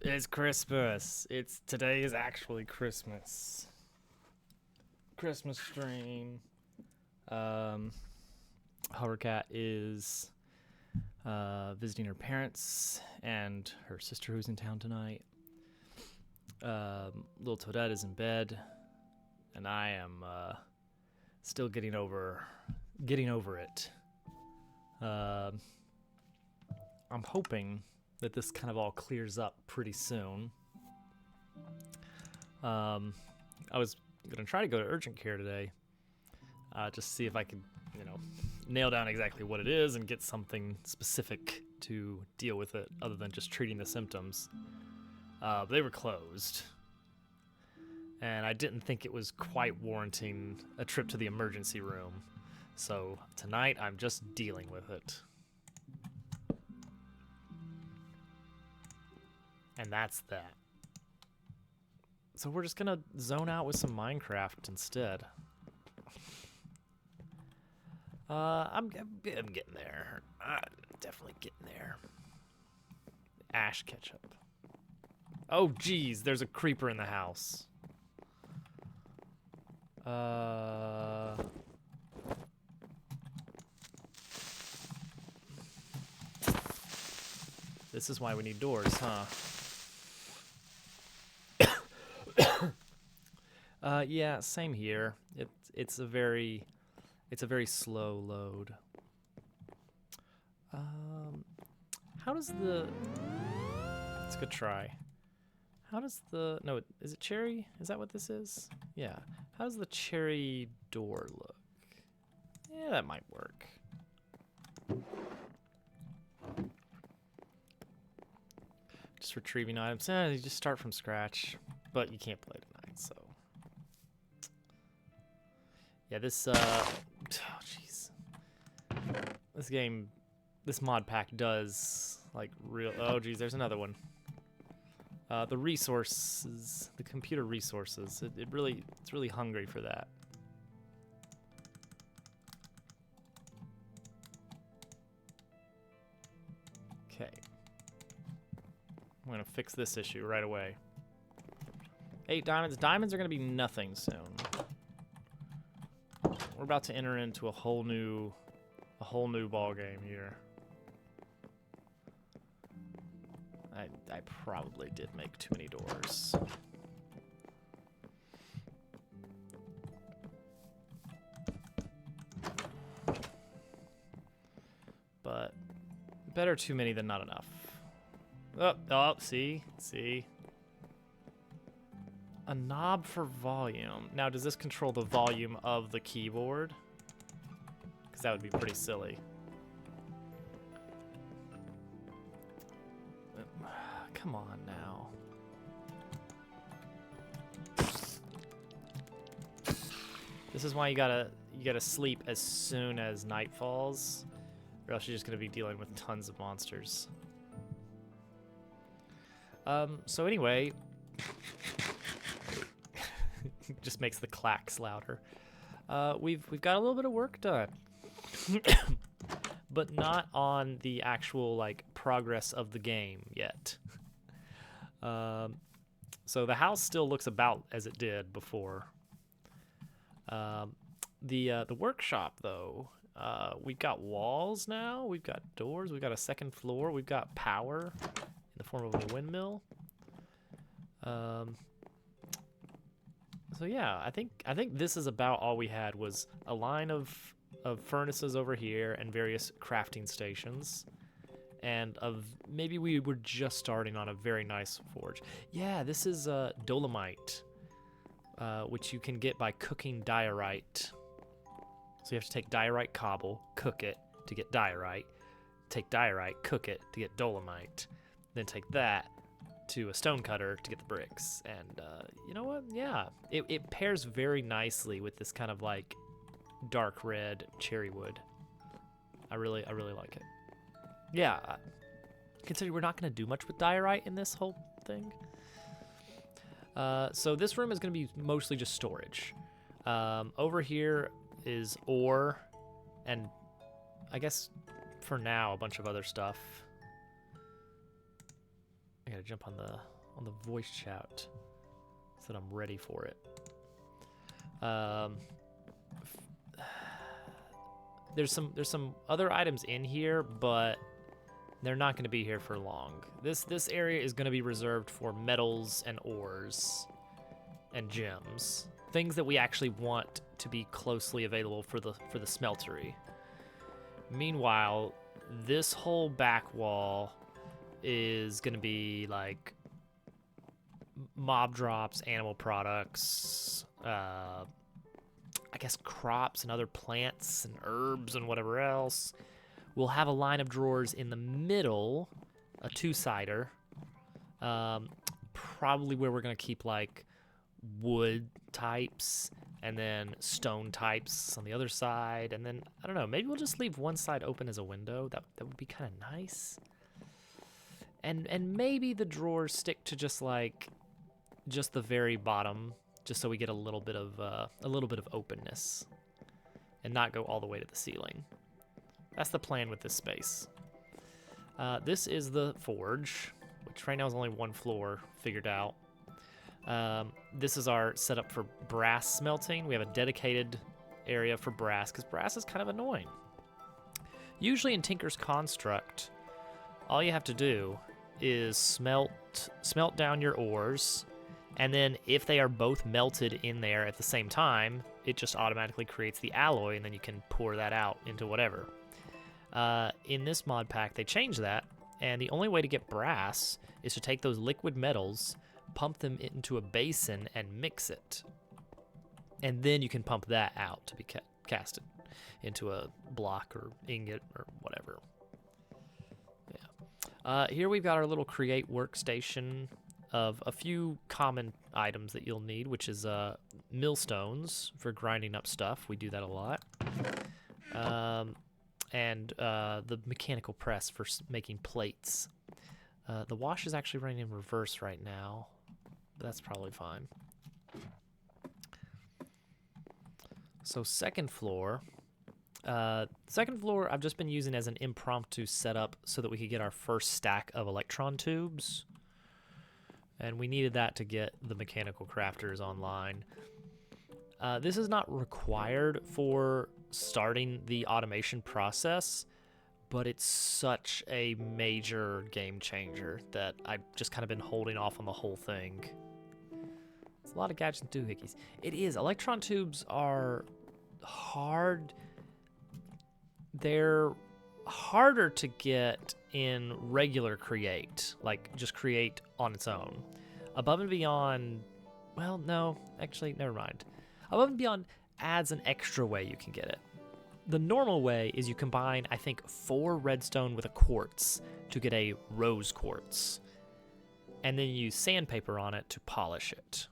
It's Christmas. Today is actually Christmas. Christmas stream. Um, Hovercat is visiting her parents and her sister who's in town tonight. Little Toadette is in bed, and I am still getting over it. I'm hoping that this kind of all clears up pretty soon. I was gonna try to go to urgent care today, just see if I could, nail down exactly what it is and get something specific to deal with it, other than just treating the symptoms. But they were closed, and I didn't think it was quite warranting a trip to the emergency room. So tonight I'm just dealing with it. And that's that. So we're just gonna zone out with some Minecraft instead. I'm getting there. Definitely getting there. Ash ketchup. Oh, geez, there's a creeper in the house. This is why we need doors, huh? Yeah, same here. It's a very slow load. How does the? It's a good try. How does the? No, is it cherry? Is that what this is? Yeah. How does the cherry door look? Yeah, that might work. Just retrieving items. You just start from scratch, but you can't play tonight, so. Yeah, this, oh, jeez. This mod pack does, like, oh, geez, there's another one. The resources, the computer resources, it's really hungry for that. Okay. I'm gonna fix this issue right away. 8 diamonds. Diamonds are gonna be nothing soon. We're about to enter into a whole new ball game here. I probably did make too many doors. But better too many than not enough. Oh, see? A knob for volume. Now, does this control the volume of the keyboard? Because that would be pretty silly. Come on now. This is why you gotta sleep as soon as night falls, or else you're just gonna be dealing with tons of monsters. So anyway, just makes the clacks louder. We've got a little bit of work done, but not on the actual like progress of the game yet. So the house still looks about as it did before. The workshop though, we've got walls now, we've got doors, we've got a second floor, we've got power in the form of a windmill. So yeah, I think this is about all we had, was a line of furnaces over here and various crafting stations. And maybe we were just starting on a very nice forge. Yeah, this is dolomite, which you can get by cooking diorite. So you have to take diorite cobble, cook it to get diorite, take diorite, cook it to get dolomite, then take that to a stone cutter to get the bricks. And you know what? Yeah, it pairs very nicely with this kind of like dark red cherry wood. I really like it. Yeah, considering we're not going to do much with diorite in this whole thing. So this room is going to be mostly just storage. Over here is ore, and I guess for now a bunch of other stuff. I gotta jump on the on the voice chat so that I'm ready for it. There's some other items in here, but they're not going to be here for long. This area is going to be reserved for metals and ores and gems, things that we actually want to be closely available for the smeltery. Meanwhile, this whole back wall is going to be like mob drops, animal products, I guess crops and other plants and herbs and whatever else. We'll have a line of drawers in the middle, a two-sider, probably where we're going to keep like wood types and then stone types on the other side. And then, I don't know, maybe we'll just leave one side open as a window. That would be kind of nice. And maybe the drawers stick to just the very bottom, just so we get a little bit of openness and not go all the way to the ceiling. That's the plan with this space. This is the forge, which right now is only one floor figured out. This is our setup for brass smelting. We have a dedicated area for brass because brass is kind of annoying. Usually in Tinker's Construct, all you have to do is smelt down your ores, and then if they are both melted in there at the same time, it just automatically creates the alloy, and then you can pour that out into whatever. In this mod pack, they changed that, and the only way to get brass is to take those liquid metals, pump them into a basin, and mix it. And then you can pump that out to be casted into a block or ingot or whatever. Yeah. Here we've got our little create workstation of a few common items that you'll need, which is millstones for grinding up stuff. We do that a lot. And the mechanical press for making plates. The wash is actually running in reverse right now, but that's probably fine. So second floor I've just been using as an impromptu setup so that we could get our first stack of electron tubes. And we needed that to get the mechanical crafters online. This is not required for starting the automation process, but it's such a major game changer that I've just kind of been holding off on the whole thing. It's a lot of gadgets and doohickeys. It is. Electron tubes are hard. They're harder to get in regular create, like just create on its own. Above and Beyond, well, no, actually, never mind. Above and Beyond adds an extra way you can get it. The normal way is you combine, I think, 4 redstone with a quartz to get a rose quartz. And then you use sandpaper on it to polish it.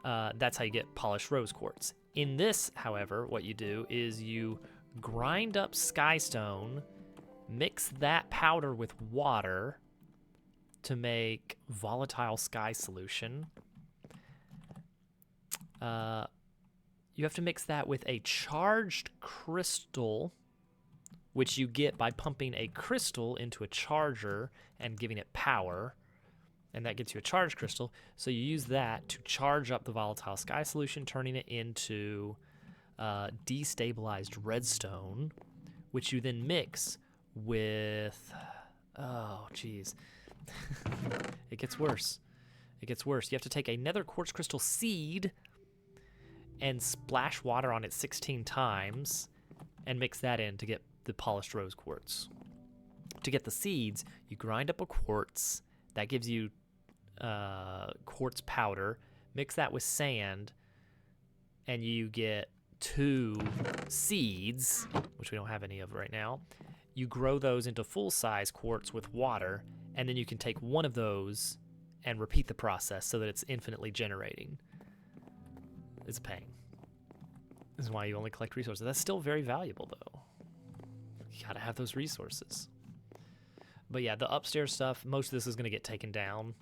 That's how you get polished rose quartz. In this, however, what you do is you grind up skystone, mix that powder with water to make volatile sky solution. You have to mix that with a charged crystal, which you get by pumping a crystal into a charger and giving it power, and that gets you a charged crystal. So you use that to charge up the volatile sky solution, turning it into destabilized redstone, which you then mix with, oh geez, it gets worse. It gets worse. You have to take a nether quartz crystal seed and splash water on it 16 times and mix that in to get the polished rose quartz. To get the seeds, you grind up a quartz. That gives you quartz powder. Mix that with sand, and you get 2 seeds, which we don't have any of right now. You grow those into full-size quartz with water, and then you can take one of those and repeat the process so that it's infinitely generating. It's a pain. This is why you only collect resources. That's still very valuable, though. You gotta have those resources. But yeah, the upstairs stuff, most of this is gonna get taken down.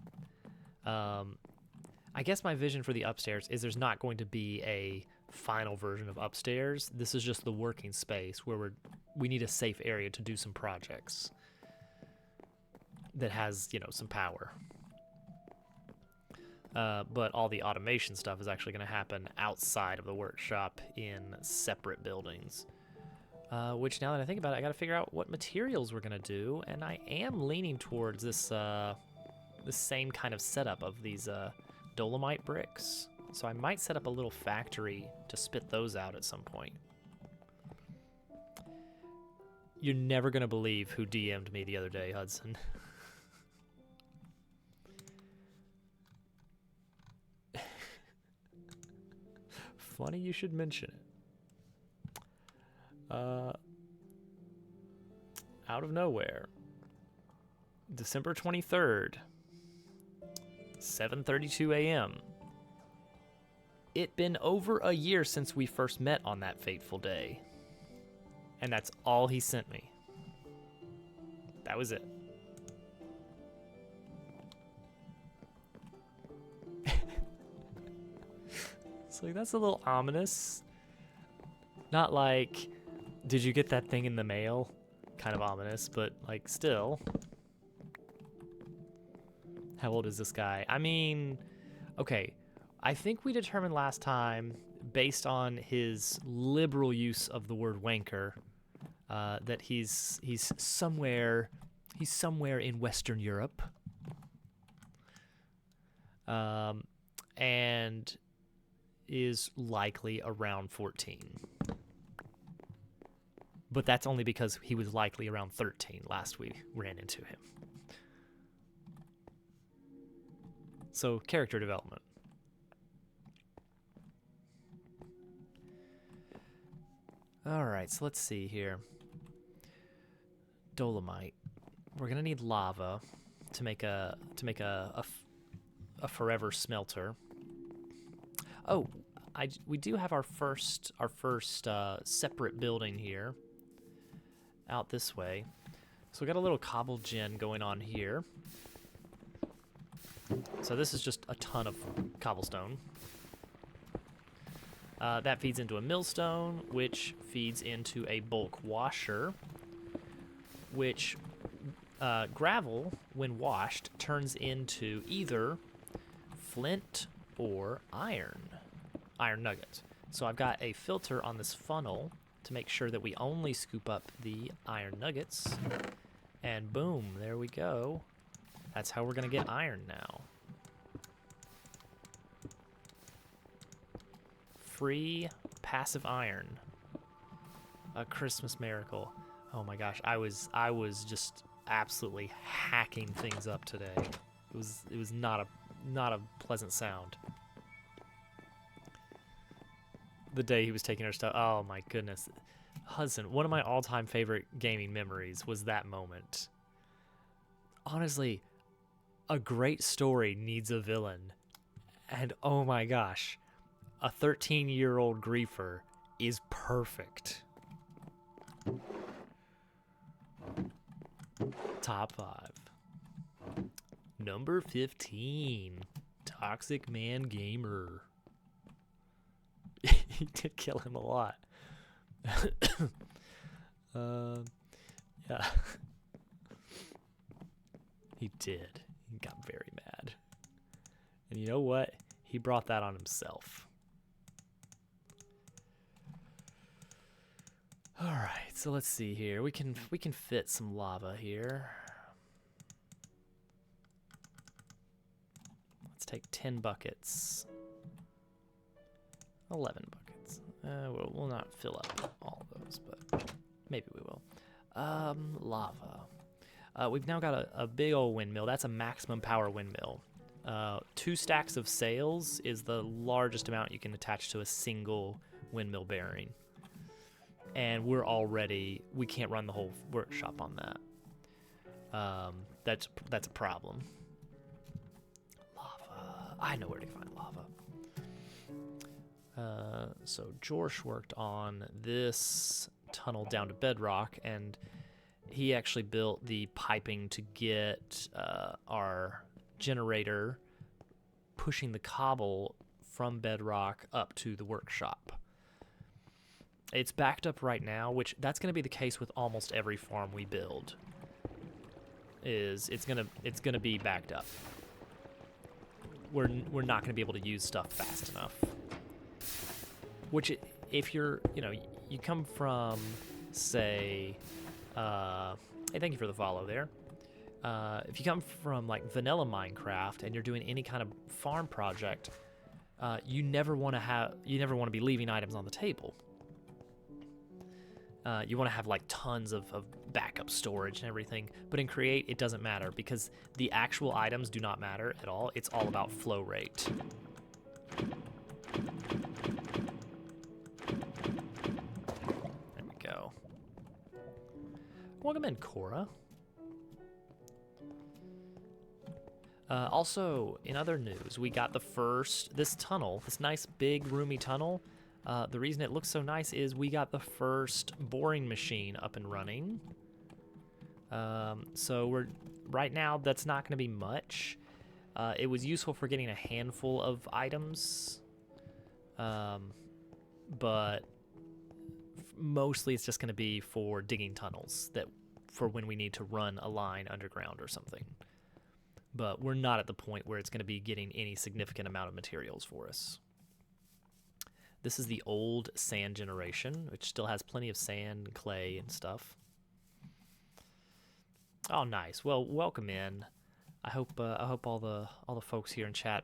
I guess my vision for the upstairs is there's not going to be a final version of upstairs. This is just the working space where we need a safe area to do some projects that has, some power. But all the automation stuff is actually going to happen outside of the workshop in separate buildings. Which, now that I think about it, I got to figure out what materials we're going to do, and I am leaning towards this same kind of setup of these dolomite bricks. So I might set up a little factory to spit those out at some point. You're never going to believe who DM'd me the other day, Hudson. Funny you should mention it. Out of nowhere. December 23rd, 7:32 a.m. It been over a year since we first met on that fateful day. And that's all he sent me. That was it. It's like, that's a little ominous. Not like, did you get that thing in the mail? Kind of ominous, but like still. How old is this guy? I mean, okay. I think we determined last time, based on his liberal use of the word wanker, that he's somewhere in Western Europe, and is likely around 14. But that's only because he was likely around 13 last we ran into him. So, character development. Alright, so let's see here. Dolomite. We're gonna need lava to make a forever smelter. Oh, we do have our first separate building here. Out this way. So we got a little cobble gen going on here. So this is just a ton of cobblestone. That feeds into a millstone, which feeds into a bulk washer, which gravel, when washed, turns into either flint or iron nuggets. So I've got a filter on this funnel to make sure that we only scoop up the iron nuggets, and boom, there we go. That's how we're gonna get iron now. Free passive iron. A Christmas miracle. Oh my gosh, I was just absolutely hacking things up today. It was not a pleasant sound. The day he was taking our stuff. Oh my goodness. Hudson, one of my all-time favorite gaming memories was that moment. Honestly, a great story needs a villain. And oh my gosh, a 13-year-old griefer is perfect. Top 5. Number 15. Toxic Man Gamer. He did kill him a lot. Yeah. He did. He got very mad. And you know what? He brought that on himself. All right, so let's see here. We can fit some lava here. Let's take 10 buckets. 11 buckets. We'll not fill up all of those, but maybe we will. Lava. We've now got a big old windmill. That's a maximum power windmill. 2 stacks of sails is the largest amount you can attach to a single windmill bearing. And we can't run the whole workshop on that. That's a problem. Lava. I know where to find lava. So Jorsh worked on this tunnel down to bedrock, and he actually built the piping to get our generator pushing the cobble from bedrock up to the workshop. It's backed up right now, which that's going to be the case with almost every farm we build. It's gonna be backed up. we're not going to be able to use stuff fast enough. Which, if you're, you come from, say, hey, thank you for the follow there. If you come from like vanilla Minecraft and you're doing any kind of farm project, you never want to be leaving items on the table. You want to have like tons of backup storage and everything, but in Create it doesn't matter because the actual items do not matter at all. It's all about flow rate. There we go. Welcome in, Cora. Also, in other news, we got this tunnel, this nice big roomy tunnel. The reason it looks so nice is we got the first boring machine up and running. So right now that's not going to be much. It was useful for getting a handful of items, but mostly it's just going to be for digging tunnels for when we need to run a line underground or something. But we're not at the point where it's going to be getting any significant amount of materials for us. This is the old sand generation, which still has plenty of sand and clay and stuff. Oh, nice. Well, welcome in. I hope all the folks here in chat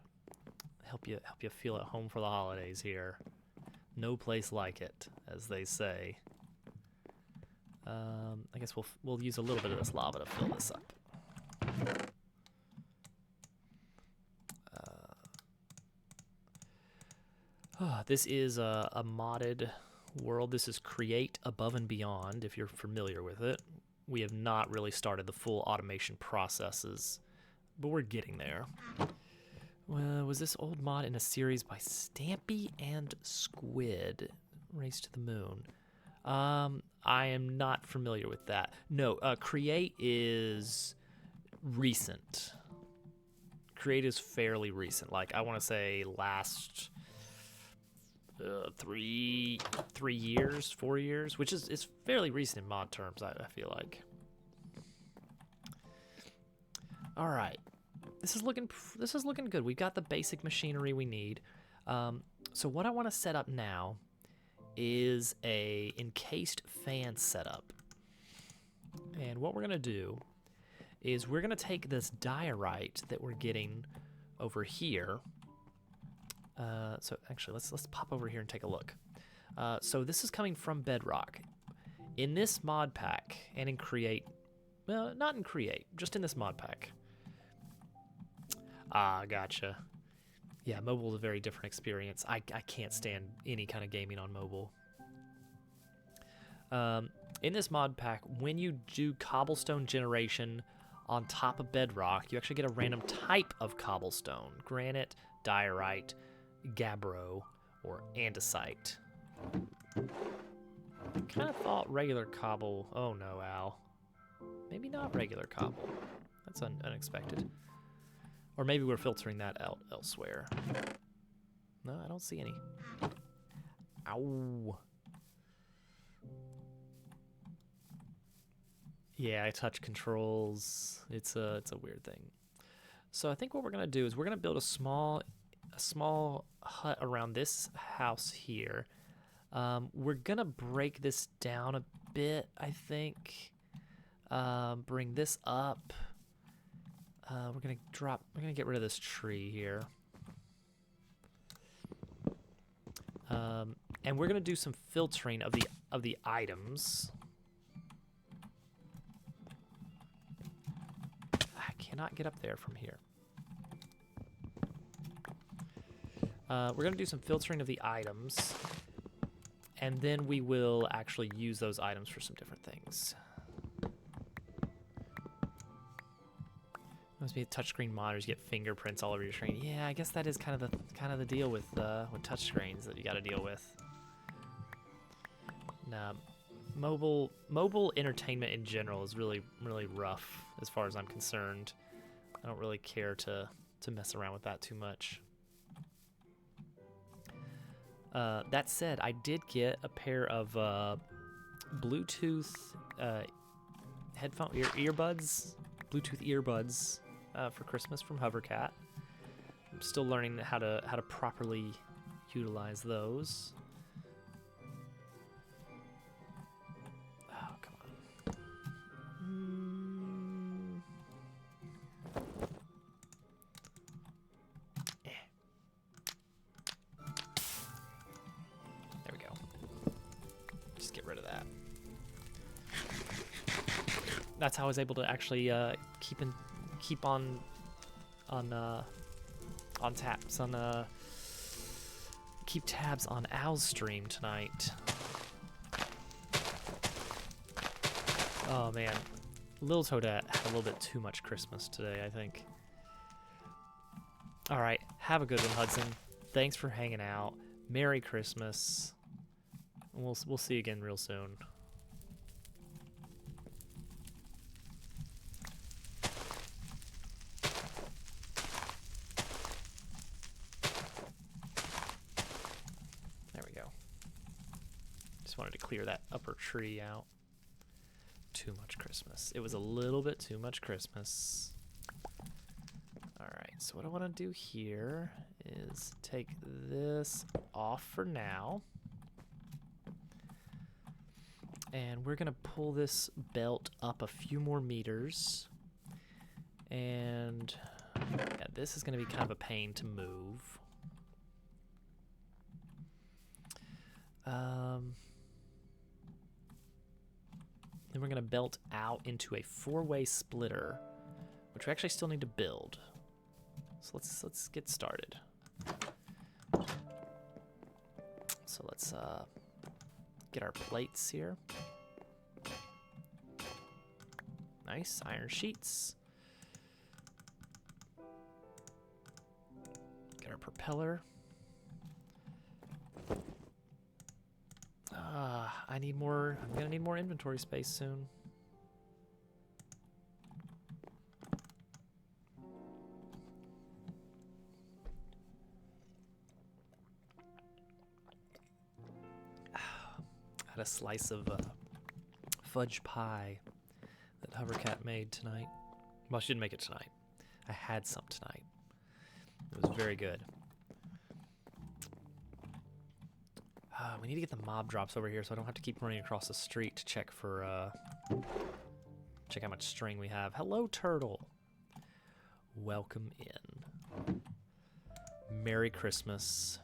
help you feel at home for the holidays here. No place like it, as they say. I guess we'll use a little bit of this lava to fill this up. This is a modded world. This is Create Above and Beyond, if you're familiar with it. We have not really started the full automation processes, but we're getting there. Was this old mod in a series by Stampy and Squid? Race to the Moon. I am not familiar with that. No, Create is recent. Create is fairly recent. Like, I want to say last... 3 years, 4 years, which is fairly recent in mod terms, I feel like. All right, this is looking good. We've got the basic machinery we need. So what I want to set up now is a encased fan setup. And what we're gonna do is we're gonna take this diorite that we're getting over here. So actually, let's pop over here and take a look. So this is coming from Bedrock. In this mod pack and in Create, well, not in Create, just in this mod pack. Ah, gotcha. Yeah, mobile is a very different experience. I can't stand any kind of gaming on mobile. In this mod pack, when you do cobblestone generation on top of Bedrock, you actually get a random type of cobblestone: granite, diorite, gabbro, or andesite. Kind of thought regular cobble. Oh no, Al. Maybe not regular cobble. That's unexpected. Or maybe we're filtering that out elsewhere. No, I don't see any. Ow. Yeah, I touch controls. It's a weird thing. So I think what we're gonna do is we're gonna build a small hut around this house here. We're gonna break this down a bit, I think. Bring this up. We're gonna get rid of this tree here. And we're gonna do some filtering of the items. I cannot get up there from here. We're gonna do some filtering of the items, and then we will actually use those items for some different things. Must be touchscreen monitors, get fingerprints all over your screen. Yeah, I guess that is kind of the deal with touchscreens that you got to deal with. Nah, mobile entertainment in general is really rough as far as I'm concerned. I don't really care to mess around with that too much. That said, I did get a pair of Bluetooth earbuds for Christmas from Hovercat. I'm still learning how to properly utilize those. Oh, come on. There we go. Just get rid of that. That's how I was able to actually keep on taps on keep tabs on Al's stream tonight. Oh man, Lil Toadette had a little bit too much Christmas today, I think. All right, have a good one, Hudson. Thanks for hanging out. Merry Christmas. We'll see you again real soon. There we go. Just wanted to clear that upper tree out. Too much Christmas. It was a little bit too much Christmas. All right, so what I want to do here is take this off for now. And we're gonna pull this belt up a few more meters. And yeah, this is gonna be kind of a pain to move. Then we're gonna belt out into a 4-way splitter, which we actually still need to build. So let's get started. So let's get our plates here. Nice iron sheets. Get our propeller. I need more. I'm gonna need more inventory space soon. I had a slice of fudge pie that Hovercat made tonight. Well, she didn't make it tonight. I had some tonight. It was very good. We need to get the mob drops over here so I don't have to keep running across the street to check for, check how much string we have. Hello, turtle. Welcome in. Merry Christmas.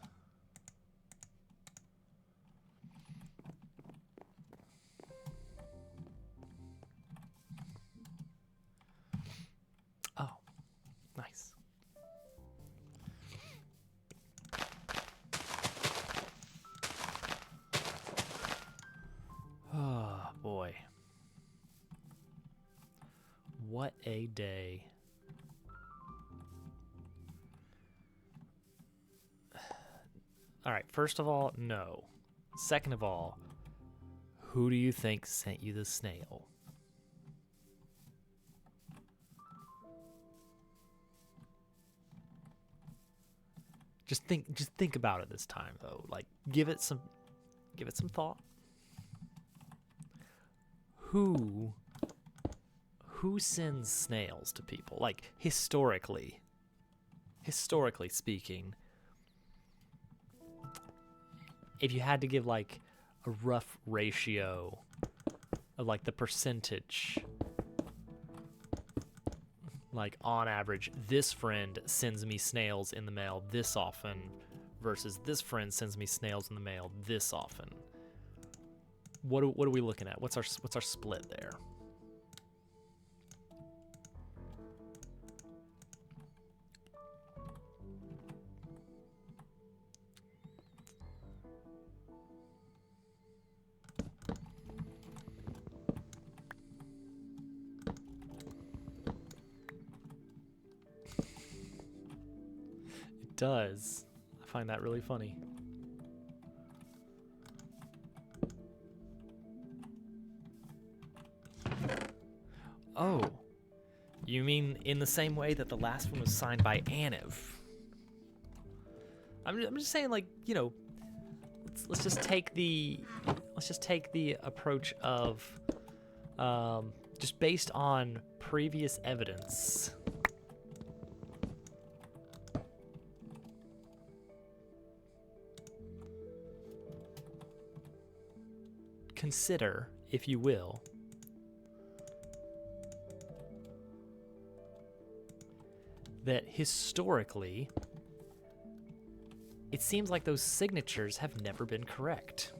Oh, nice. Oh, boy. What a day. All right, first of all, no. Second of all, who do you think sent you the snail? Just think about it this time though. Like give it some thought. Who sends snails to people? Like historically speaking, if you had to give like a rough ratio of like the percentage, like on average, this friend sends me snails in the mail this often versus this friend sends me snails in the mail this often. What are we looking at? What's our split there? It does. I find that really funny. Oh, you mean in the same way that the last one was signed by Aniv? I'm just saying, like, you know, let's just take the approach of just based on previous evidence. consider, if you will, that historically, it seems like those signatures have never been correct.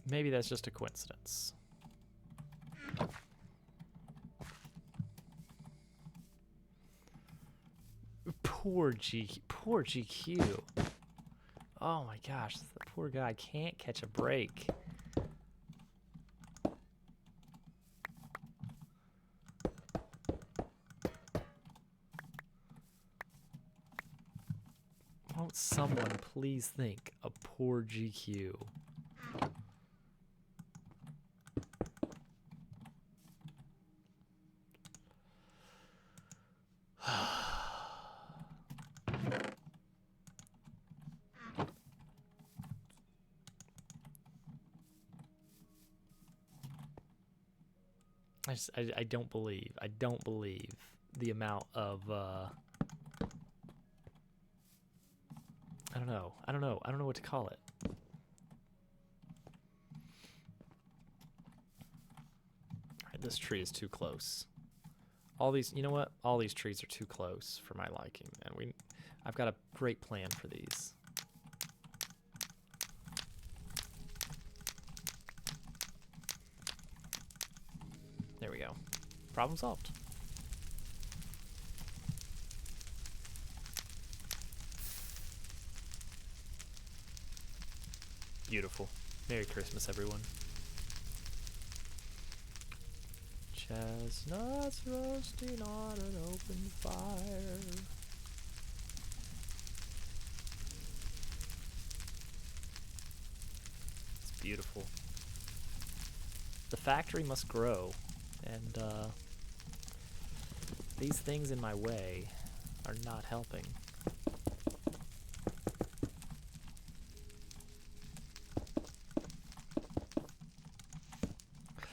Maybe that's just a coincidence. Poor GQ. Oh my gosh, the poor guy can't catch a break. Won't someone please think a poor GQ? I don't believe the amount of I don't know what to call it. Alright, this tree is too close. All these, you know what? All these trees are too close for my liking, and I've got a great plan for these. There we go. Problem solved. Beautiful. Merry Christmas, everyone. Chestnuts roasting on an open fire. It's beautiful. The factory must grow, and these things in my way are not helping.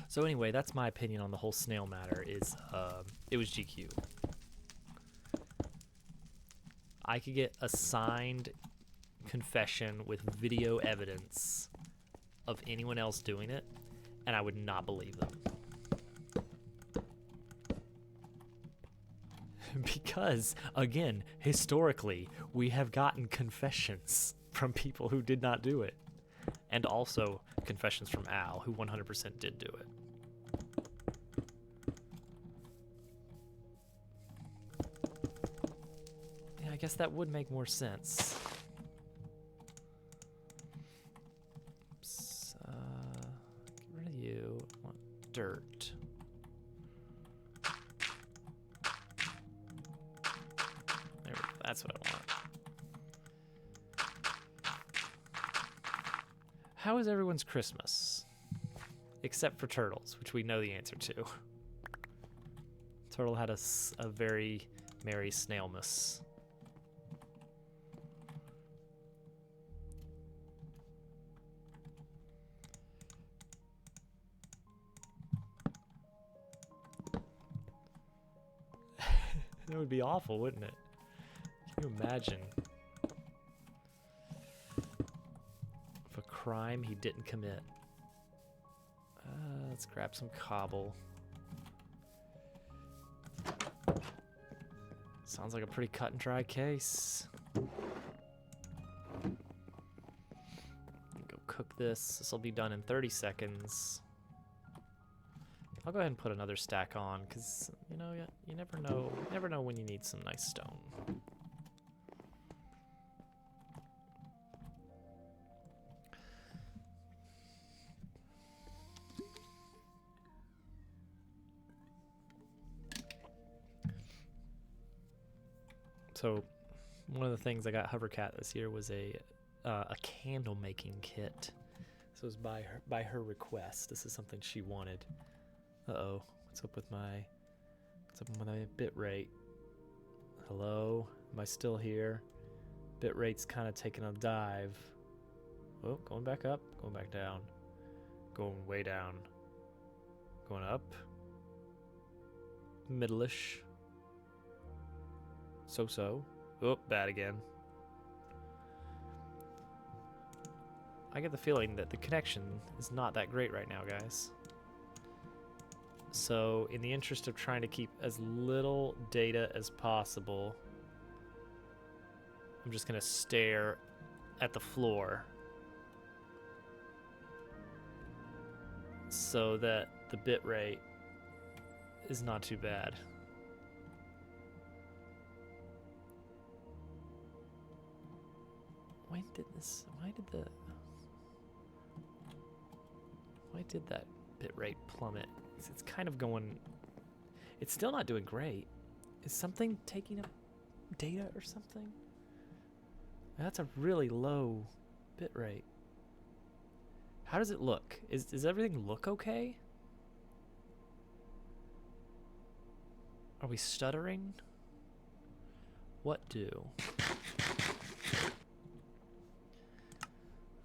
So anyway, that's my opinion on the whole snail matter. Is it was GQ. I could get a signed confession with video evidence of anyone else doing it, and I would not believe them. Because, again, historically, we have gotten confessions from people who did not do it. And also confessions from Al, who 100% did do it. Yeah, I guess that would make more sense. Oops, get rid of you. I want dirt. There we go. That's what I want. How is everyone's Christmas? Except for Turtles, which we know the answer to. Turtle had a very merry Snailmas. That would be awful, wouldn't it? Can you imagine? Of a crime he didn't commit. Let's grab some cobble. Sounds like a pretty cut and dry case. Go cook this. This will be done in 30 seconds. I'll go ahead and put another stack on, because you know, you never know. You never know when you need some nice stone. So, one of the things I got Hovercat this year was a candle making kit. So it was by her request. This is something she wanted. Uh-oh, what's up with my bit rate? Hello? Am I still here? Bitrate's kind of taking a dive. Oh, going back up, going back down. Going way down. Going up. Middle-ish. So-so. Oh, bad again. I get the feeling that the connection is not that great right now, guys. So, in the interest of trying to keep as little data as possible, I'm just going to stare at the floor so that the bitrate is not too bad. Why did that bitrate plummet? It's kind of going... It's still not doing great. Is something taking up data or something? That's a really low bitrate. How does it look? Does everything look okay? Are we stuttering? What do?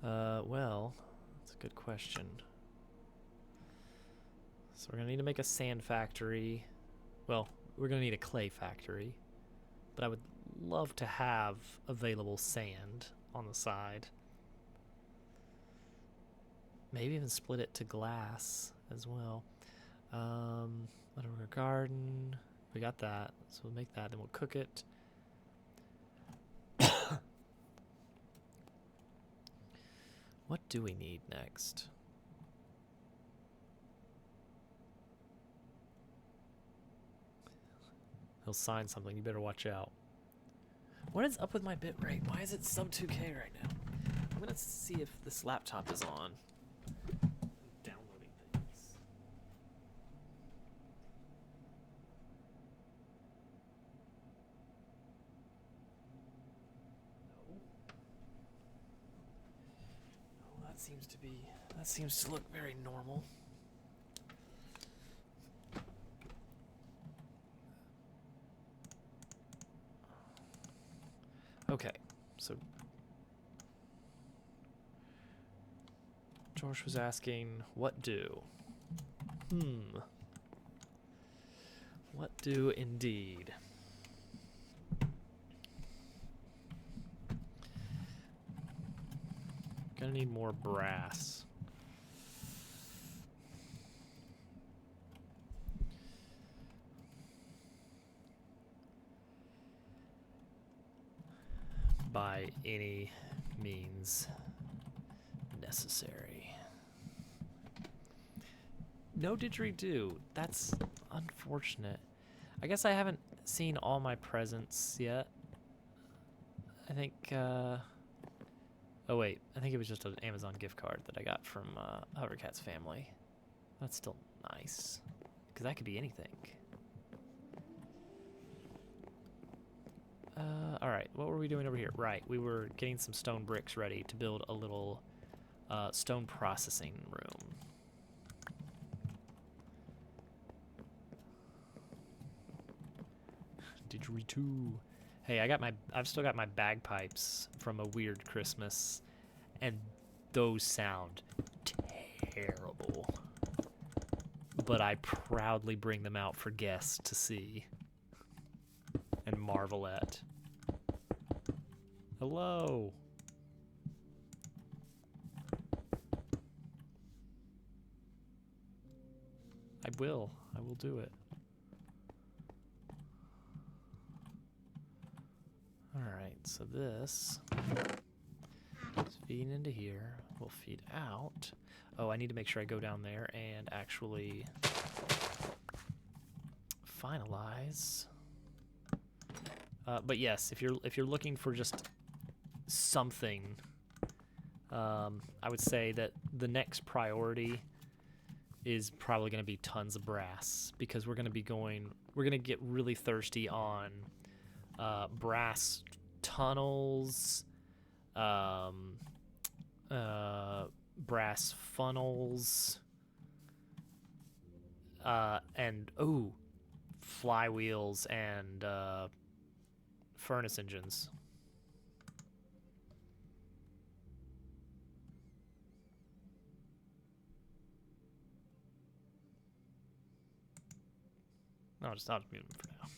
Well, that's a good question. So we're gonna need to make a sand factory. Well, we're gonna need a clay factory. But I would love to have available sand on the side. Maybe even split it to glass as well. Whatever, garden. We got that. So we'll make that, then we'll cook it. What do we need next? He'll sign something. You better watch out. What is up with my bitrate? Why is it sub 2K right now? I'm gonna see if this laptop is on. Downloading things. No. Oh, that seems to look very normal. Okay, so George was asking, what do? What do indeed? Gonna need more brass. By any means necessary. No didgeridoo. That's unfortunate. I guess I haven't seen all my presents yet. I think, oh wait, I think it was just an Amazon gift card that I got from Hovercat's family. That's still nice, because that could be anything. Alright, what were we doing over here? Right, we were getting some stone bricks ready to build a little stone processing room. Didgeridoo. Hey, I've still got my bagpipes from a weird Christmas, and those sound terrible. But I proudly bring them out for guests to see and marvel at. Hello. I will do it. Alright, so this is feeding into here. We'll feed out. Oh, I need to make sure I go down there and actually finalize. But yes, if you're looking for just something, I would say that the next priority is probably going to be tons of brass, because we're going to get really thirsty on brass tunnels, brass funnels, and flywheels and furnace engines. No, I'll just mute them for now.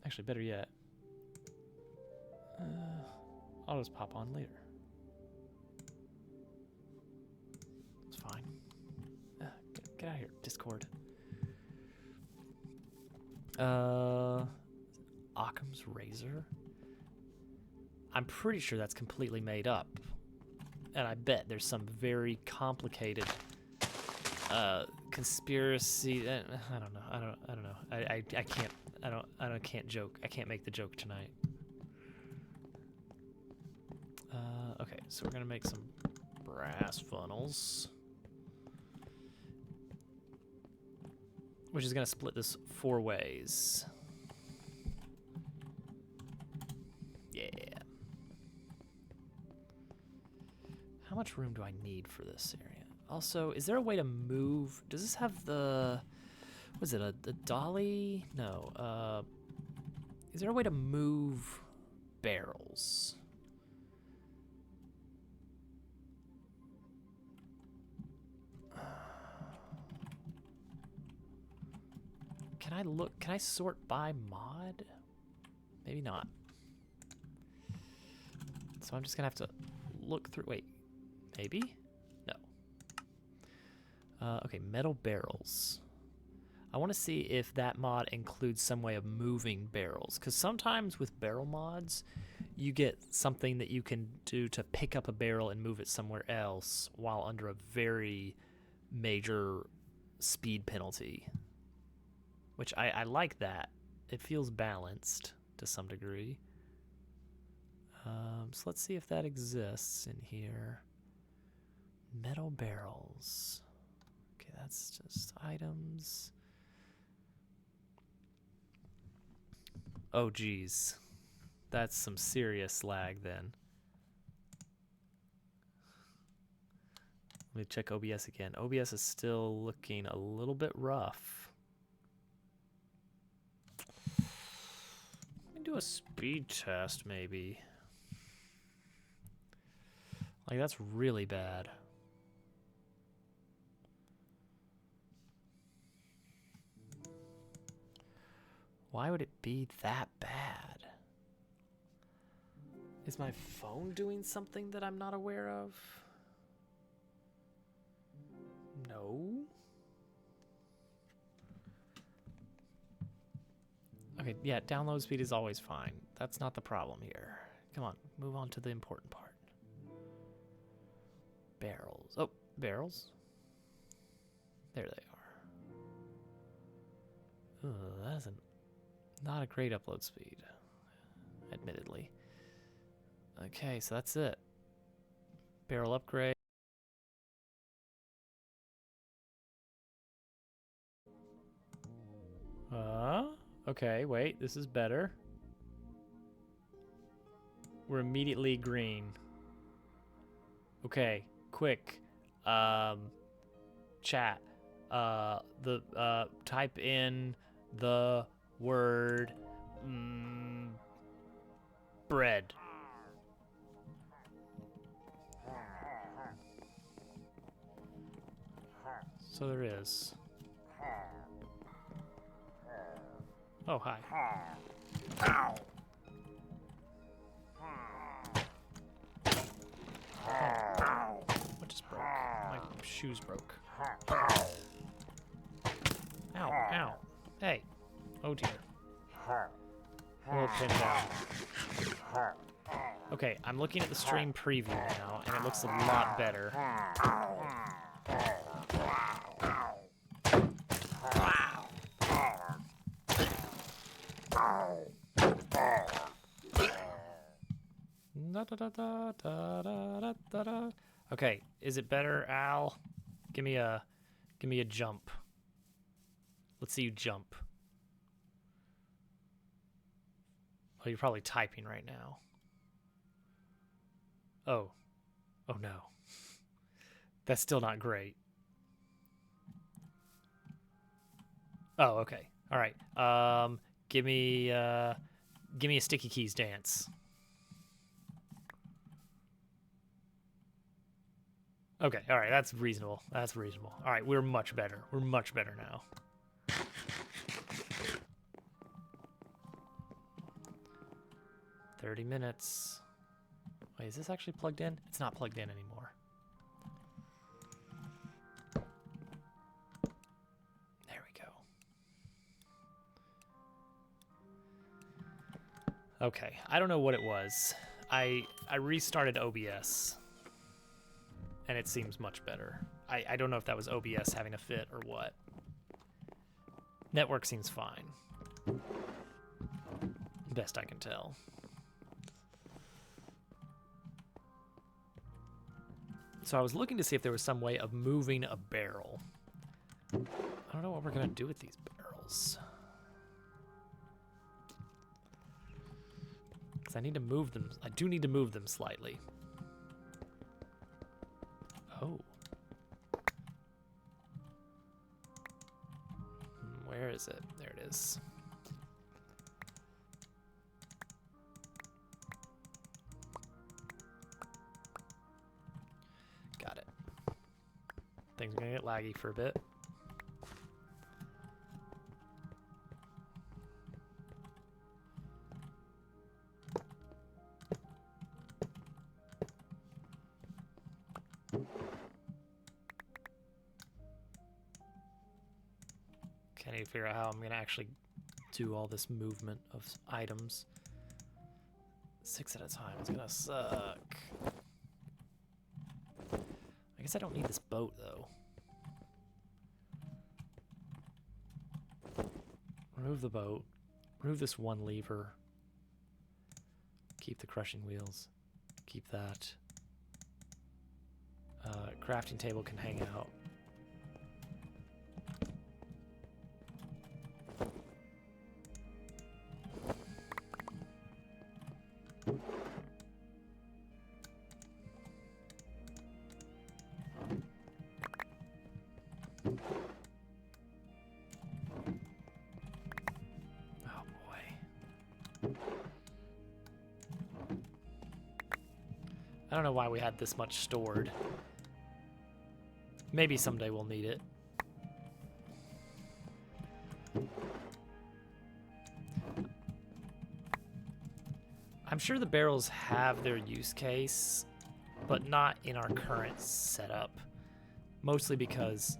Actually, better yet, I'll just pop on later. It's fine. Get out of here, Discord. Occam's Razor? I'm pretty sure that's completely made up. And I bet there's some very complicated conspiracy. I don't know. I don't know. I can't. I can't joke. I can't make the joke tonight. Okay, so we're gonna make some brass funnels, which is gonna split this 4 ways. Yeah. How much room do I need for this area? Also, is there a way to move? Does this have the... Was it a dolly? No. Is there a way to move barrels? Can I look? Can I sort by mod? Maybe not. So I'm just gonna have to look through. Wait, maybe? No. Okay, metal barrels. I want to see if that mod includes some way of moving barrels, because sometimes with barrel mods, you get something that you can do to pick up a barrel and move it somewhere else while under a very major speed penalty. Which I like that. It feels balanced to some degree. So let's see if that exists in here. Metal barrels. Okay, that's just items. Oh, geez. That's some serious lag then. Let me check OBS again. OBS is still looking a little bit rough. Do a speed test, maybe. Like, that's really bad. Why would it be that bad? Is my phone doing something that I'm not aware of? No. Okay, yeah, download speed is always fine. That's not the problem here. Come on, move on to the important part. Barrels. Oh, barrels. There they are. That isn't not a great upload speed, admittedly. Okay, so that's it. Barrel upgrade. Okay, wait, this is better. We're immediately green. Okay, quick. Chat. Type in the word bread. So there is. Oh, hi. Ow. Oh. What just broke? My shoes broke. Ow, ow. Hey. Oh dear. A little pinned down. Okay, I'm looking at the stream preview now, and it looks a lot better. Okay, is it better, Al? Give me a jump. Let's see you jump. Oh, you're probably typing right now. Oh. Oh no. That's still not great. Oh, okay. All right. Give me a sticky keys dance. Okay, all right, that's reasonable. That's reasonable. All right, we're much better. We're much better now. $30 minutes. Wait, is this actually plugged in? It's not plugged in anymore. There we go. Okay, I don't know what it was. I restarted OBS, and it seems much better. I don't know if that was OBS having a fit or what. Network seems fine. Best I can tell. So I was looking to see if there was some way of moving a barrel. I don't know what we're going to do with these barrels. Because I need to move them. I do need to move them slightly. Oh. Where is it? There it is. Got it. Things are gonna get laggy for a bit. Can't even figure out how I'm gonna actually do all this movement of items. 6 at a time. It's gonna suck. I guess I don't need this boat, though. Remove the boat. Remove this one lever. Keep the crushing wheels. Keep that. Crafting table can hang out. I don't know why we had this much stored. Maybe someday we'll need it. I'm sure the barrels have their use case, but not in our current setup. Mostly because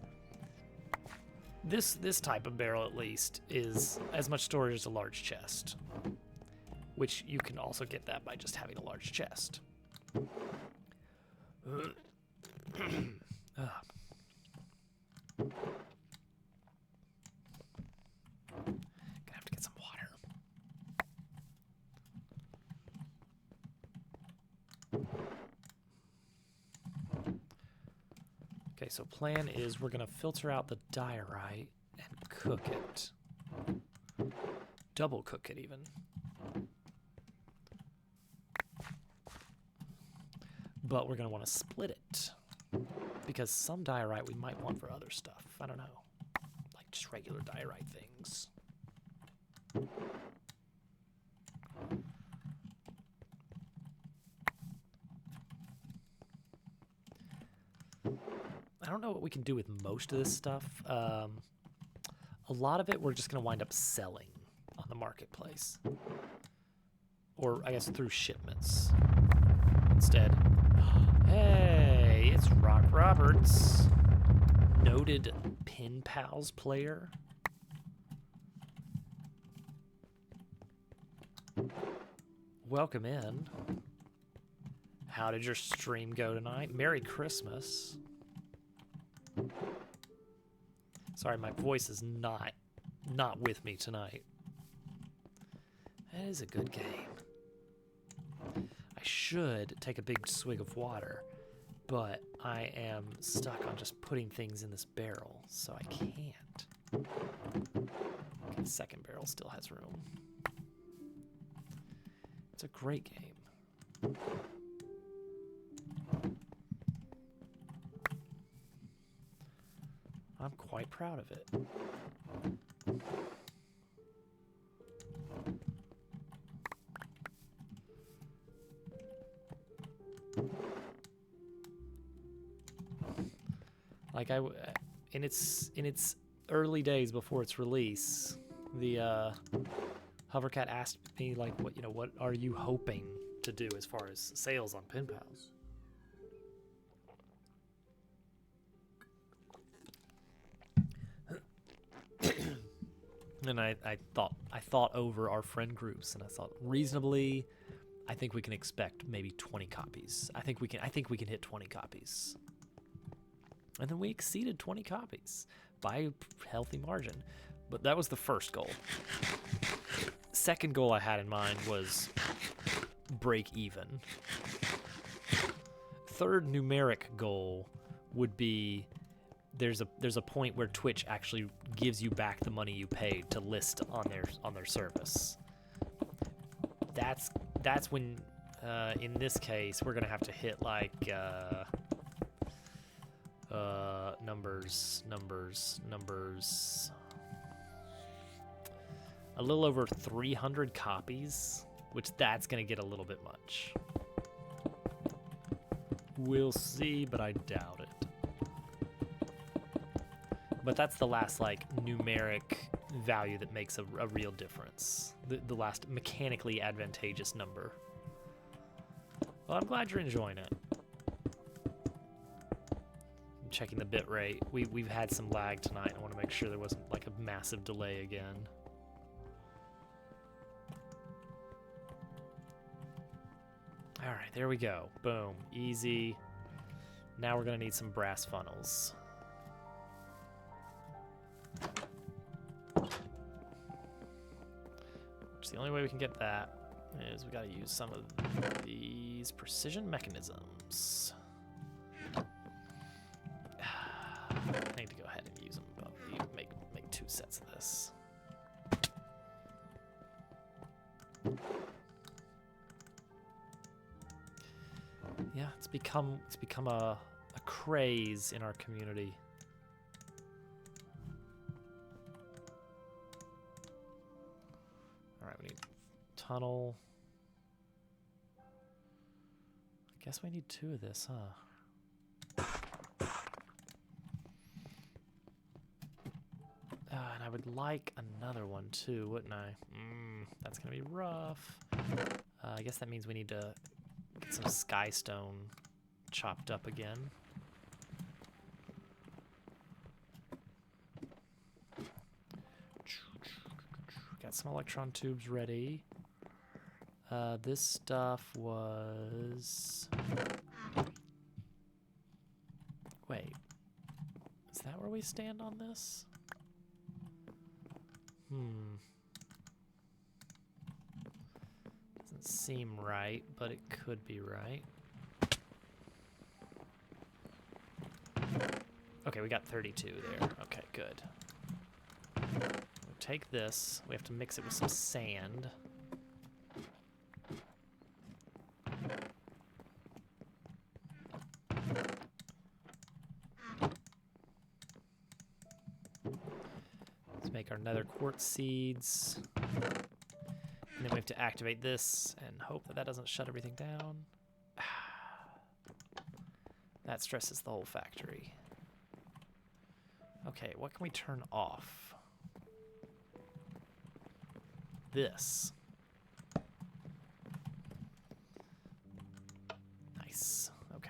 this type of barrel, at least, is as much storage as a large chest. Which you can also get that by just having a large chest. Gonna have to get some water. Okay, so plan is we're gonna filter out the diorite and cook it. Double cook it even. But we're gonna want to split it because some diorite we might want for other stuff. I don't know, like just regular diorite things. I don't know what we can do with most of this stuff. A lot of it we're just gonna wind up selling on the marketplace, or I guess through shipments instead. Hey, it's Rock Roberts, noted Pin Pals player. Welcome in. How did your stream go tonight? Merry Christmas. Sorry, my voice is not with me tonight. That is a good game. I should take a big swig of water, but I am stuck on just putting things in this barrel, so I can't. Okay, the second barrel still has room. It's a great game. I'm quite proud of it. Like in its early days before its release, the Hovercat asked me like, what are you hoping to do as far as sales on Pen Pals? And I thought over our friend groups, and I thought reasonably, I think we can expect maybe 20 copies. I think we can hit 20 copies. And then we exceeded 20 copies by a healthy margin. But that was the first goal. Second goal I had in mind was break even. Third numeric goal would be there's a point where Twitch actually gives you back the money you paid to list on their service. That's when in this case we're gonna have to hit like numbers. A little over 300 copies, which that's gonna get a little bit much. We'll see, but I doubt it. But that's the last like numeric value that makes a real difference. The last mechanically advantageous number. Well, I'm glad you're enjoying it. I'm checking the bit rate. We've had some lag tonight. I want to make sure there wasn't like a massive delay again. All right, there we go. Boom, easy. Now we're gonna need some brass funnels. The only way we can get that is we got to use some of these precision mechanisms. I need to go ahead and use them, but make 2 sets of this. Yeah, it's become a craze in our community. We need tunnel. I guess we need 2 of this, huh? And I would like another one too, wouldn't I? That's gonna be rough. I guess that means we need to get some skystone chopped up again. Got some electron tubes ready. This stuff was... Wait. Is that where we stand on this? Doesn't seem right, but it could be right. Okay, we got 32 there. Okay, good. Take this, we have to mix it with some sand. Let's make our nether quartz seeds. And then we have to activate this and hope that that doesn't shut everything down. That stresses the whole factory. Okay, what can we turn off? This. Nice. Okay.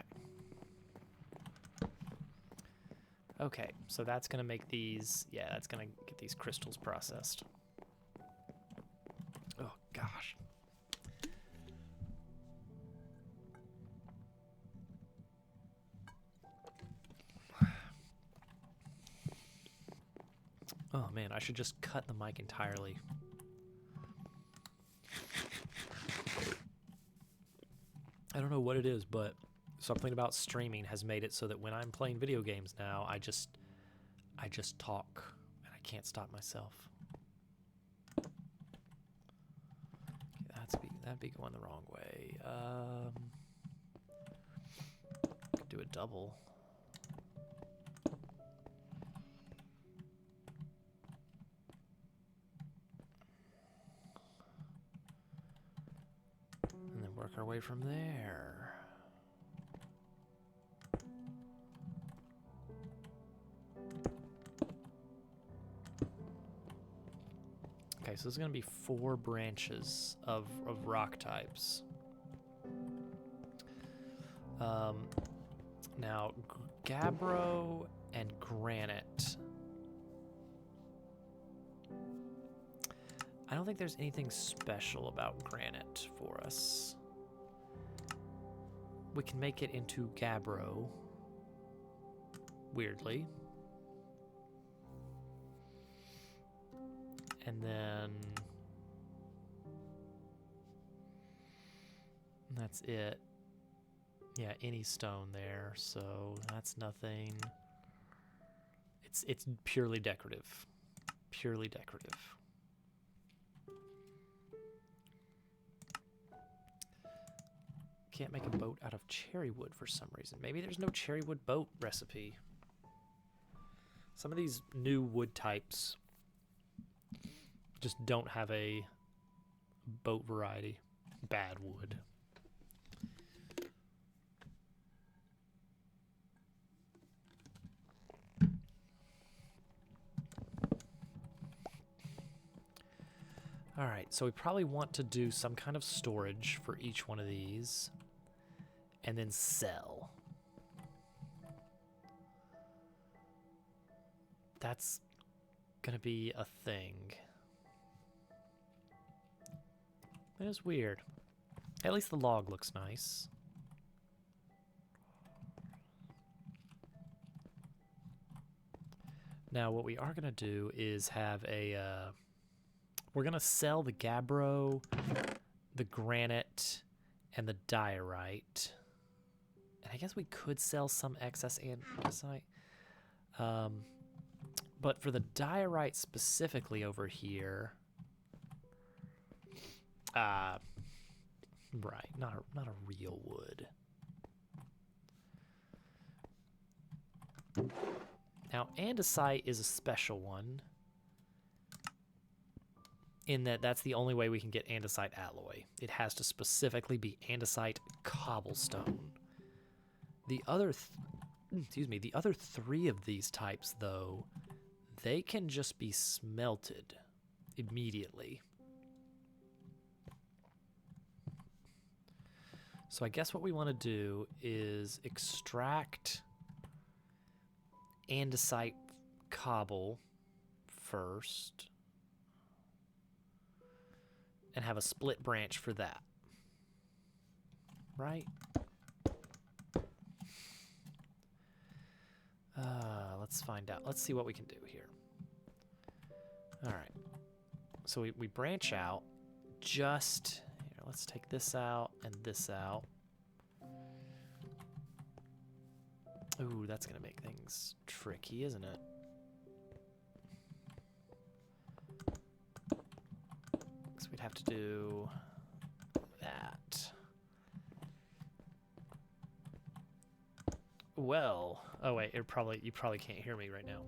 Okay, so that's gonna make these, yeah, that's gonna get these crystals processed. Oh, gosh. Oh man, I should just cut the mic entirely. I don't know what it is, but something about streaming has made it so that when I'm playing video games now, I just talk and I can't stop myself. Okay, that'd be going the wrong way. Could do a double. And then work our way from there. so there's going to be 4 branches of rock types. Now, gabbro and granite. I don't think there's anything special about granite for us. We can make it into gabbro, weirdly. And then that's it. Yeah, any stone there, so that's nothing. It's purely decorative. Purely decorative. Can't make a boat out of cherry wood for some reason. Maybe there's no cherry wood boat recipe. Some of these new wood types just don't have a boat variety. Bad wood. All right, so we probably want to do some kind of storage for each one of these and then sell. That's gonna be a thing. That is weird. At least the log looks nice. Now what we are gonna do is have a we're gonna sell the gabbro, the granite, and the diorite. And I guess we could sell some excess andesite. But for the diorite specifically over here, right, not a real wood. Now andesite is a special one, in that that's the only way we can get andesite alloy. It has to specifically be andesite cobblestone. The other, the other 3 of these types, though, they can just be smelted immediately. So I guess what we want to do is extract andesite cobble first and have a split branch for that. Right? Let's find out. Let's see what we can do here. All right. So we branch out just here. Let's take this out and this out. Ooh, that's going to make things tricky, isn't it? So we'd have to do that. Well, oh wait, you probably can't hear me right now.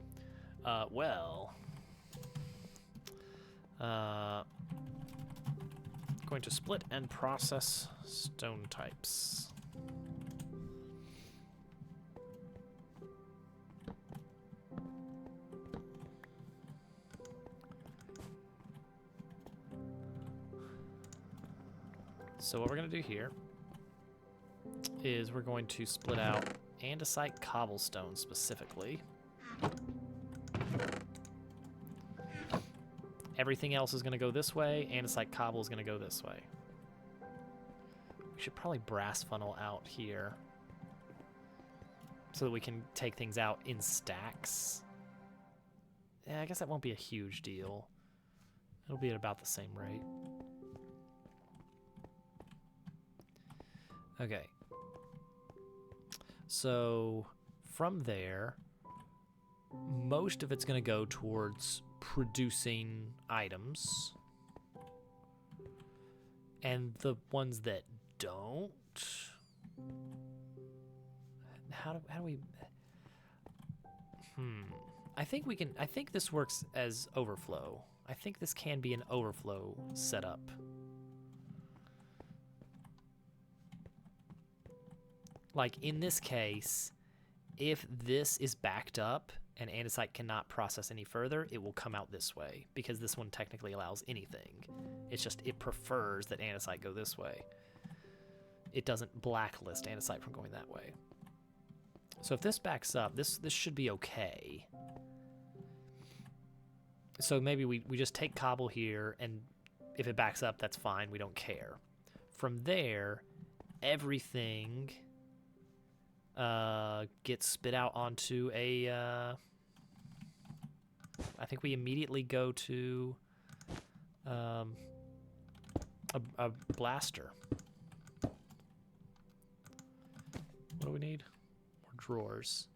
Going to split and process stone types. So what we're going to do here is we're going to split out andesite cobblestone specifically. Everything else is going to go this way. Andesite cobble is going to go this way. We should probably brass funnel out here so that we can take things out in stacks. Yeah, I guess that won't be a huge deal. It'll be at about the same rate. Okay. So from there, most of it's going to go towards producing items. And the ones that don't, how do we, I think this works as overflow. I think this can be an overflow setup. Like in this case, if this is backed up, and andesite cannot process any further, it will come out this way, because this one technically allows anything. It's just it prefers that andesite go this way. It doesn't blacklist andesite from going that way. So if this backs up, this should be okay. So maybe we just take cobble here, and if it backs up, that's fine. We don't care. From there, everything gets spit out onto a... I think we immediately go to a blaster. What do we need? More drawers.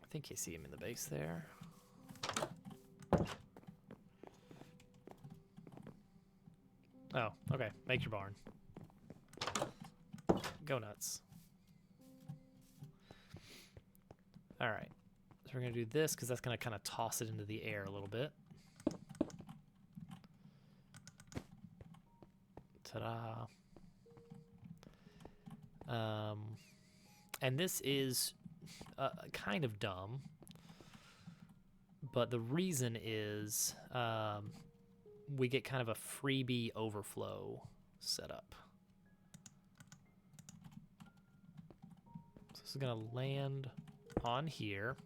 I think you see him in the base there. Oh, okay. Make your barn. Go nuts. All right. So we're going to do this because that's going to kind of toss it into the air a little bit. Ta-da. And this is kind of dumb, but the reason is we get kind of a freebie overflow set up. So this is going to land on here.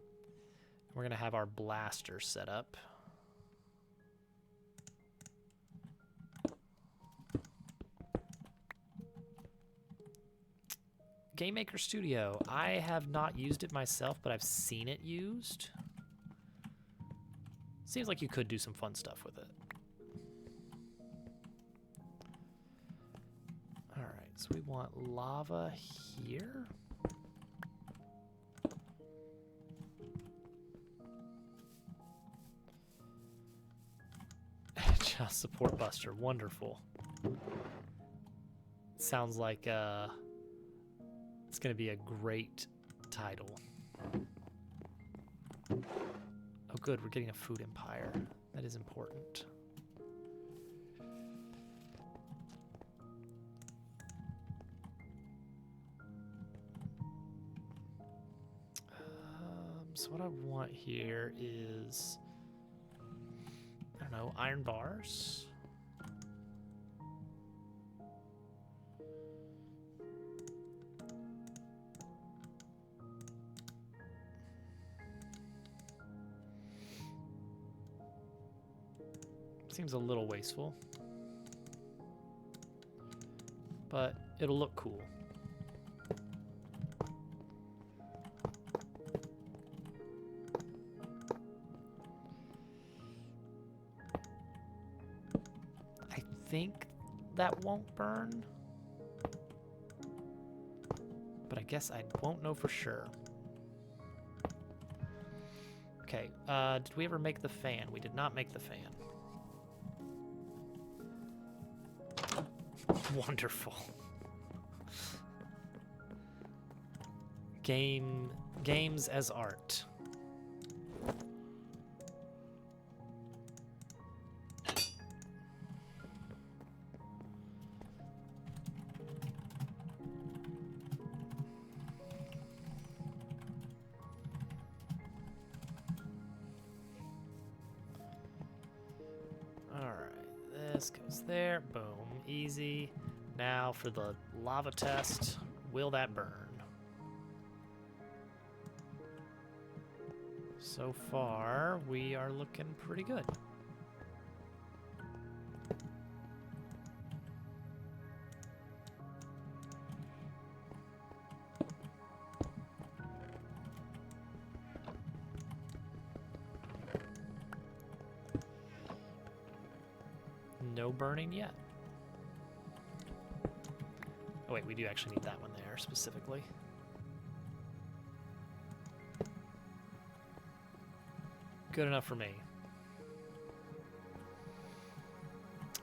We're going to have our blaster set up. Game Maker Studio. I have not used it myself, but I've seen it used. Seems like you could do some fun stuff with it. All right, so we want lava here. Just support Buster. Wonderful. Sounds like it's going to be a great title. Oh, good. We're getting a food empire. That is important. So what I want here is, I don't know, iron bars. Seems a little wasteful, but it'll look cool. I think that won't burn, but I guess I won't know for sure. Okay, did we ever make the fan? We did not make the fan. Wonderful. Games as art. All right, this goes there. Boom, easy. Now for the lava test, will that burn? So far, we are looking pretty good. No burning yet. Oh wait, we do actually need that one there specifically. Good enough for me.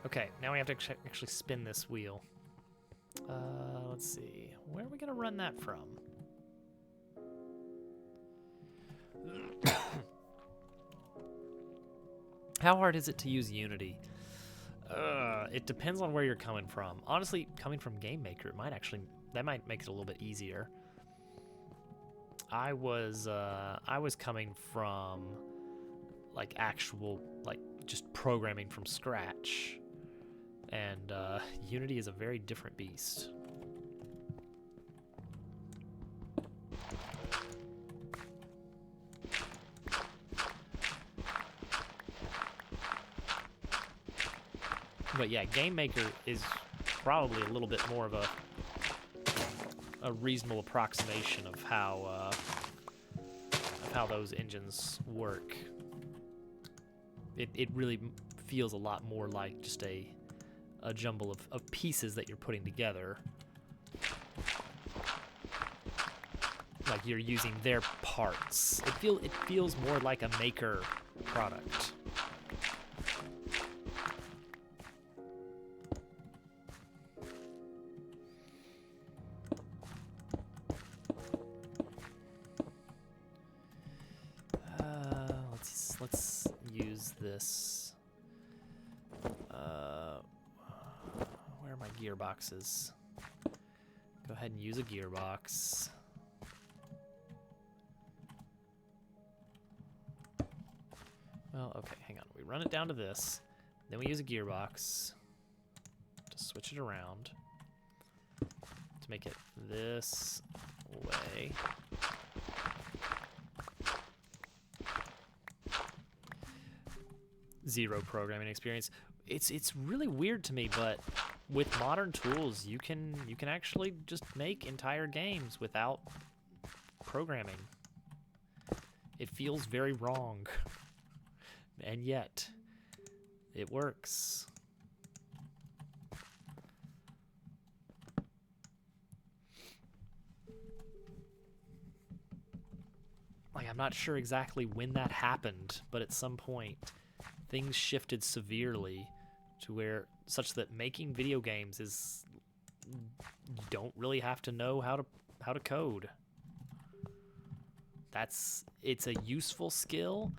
Okay, now we have to actually spin this wheel. Let's see. Where are we going to run that from? How hard is it to use Unity? It depends on where you're coming from. Honestly, coming from Game Maker, that might make it a little bit easier. I was coming from like actual, like just programming from scratch, and Unity is a very different beast. But yeah, Game Maker is probably a little bit more of a reasonable approximation of how those engines work. It really feels a lot more like just a jumble of pieces that you're putting together. Like you're using their parts. It feels more like a Maker product. Let's use this. Where are my gearboxes? Go ahead and use a gearbox. Well, okay, hang on. We run it down to this, then we use a gearbox to switch it around to make it this way. Zero programming experience. It's really weird to me, but with modern tools, you can actually just make entire games without programming. It feels very wrong, and yet it works. Like, I'm not sure exactly when that happened, but at some point things shifted severely to where such that making video games is, you don't really have to know how to code. It's a useful skill,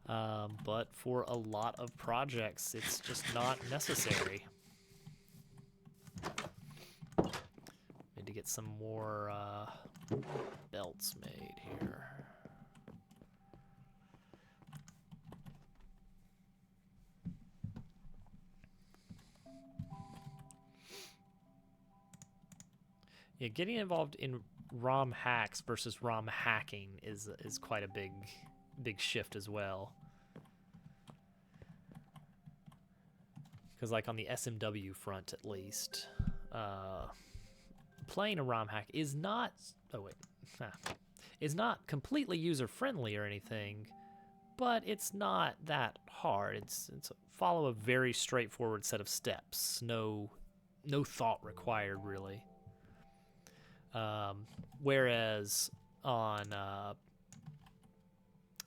but for a lot of projects it's just not necessary. Need to get some more belts made here. Yeah, getting involved in ROM hacks versus ROM hacking is quite a big shift as well. Because like on the SMW front, at least, playing a ROM hack is not is not completely user friendly or anything, but it's not that hard. It's follow a very straightforward set of steps. No thought required, really. Whereas on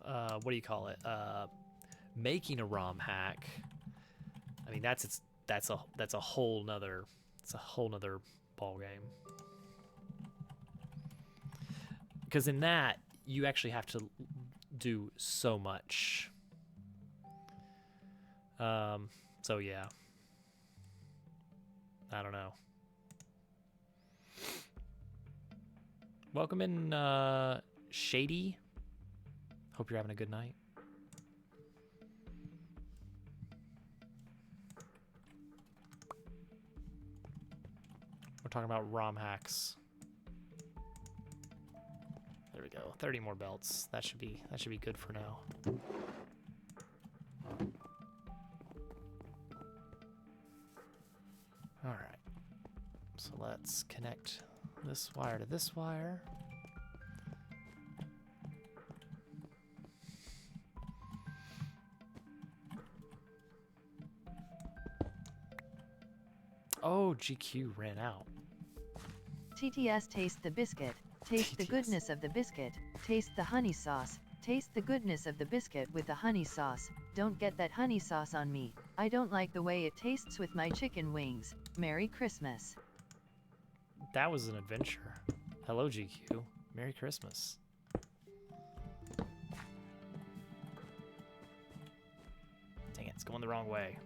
what do you call it? Making a ROM hack, I mean that's a whole nother ball game. Because in that you actually have to do so much. So yeah, I don't know. Welcome in, Shady. Hope you're having a good night. We're talking about ROM hacks. There we go. 30 more belts. That should be good for now. All right. So let's connect this wire to this wire. Oh, GQ ran out. TTS taste the biscuit, taste the goodness of the biscuit, taste the honey sauce, taste the goodness of the biscuit with the honey sauce. Don't get that honey sauce on me. I don't like the way it tastes with my chicken wings. Merry Christmas. That was an adventure. Hello, GQ. Merry Christmas. It's going the wrong way.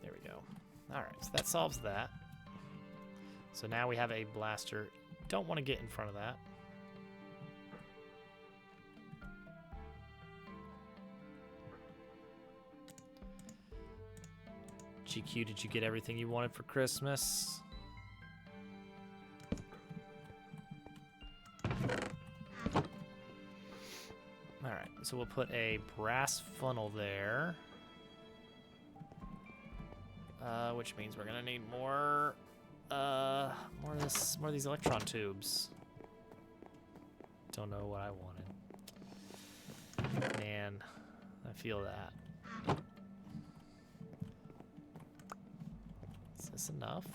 There we go. All right, so that solves that. So now we have a blaster. Don't want to get in front of that. GQ, did you get everything you wanted for Christmas? Alright, so we'll put a brass funnel there. Which means we're gonna need more of these electron tubes. Don't know what I wanted. Man, I feel that. Is this enough?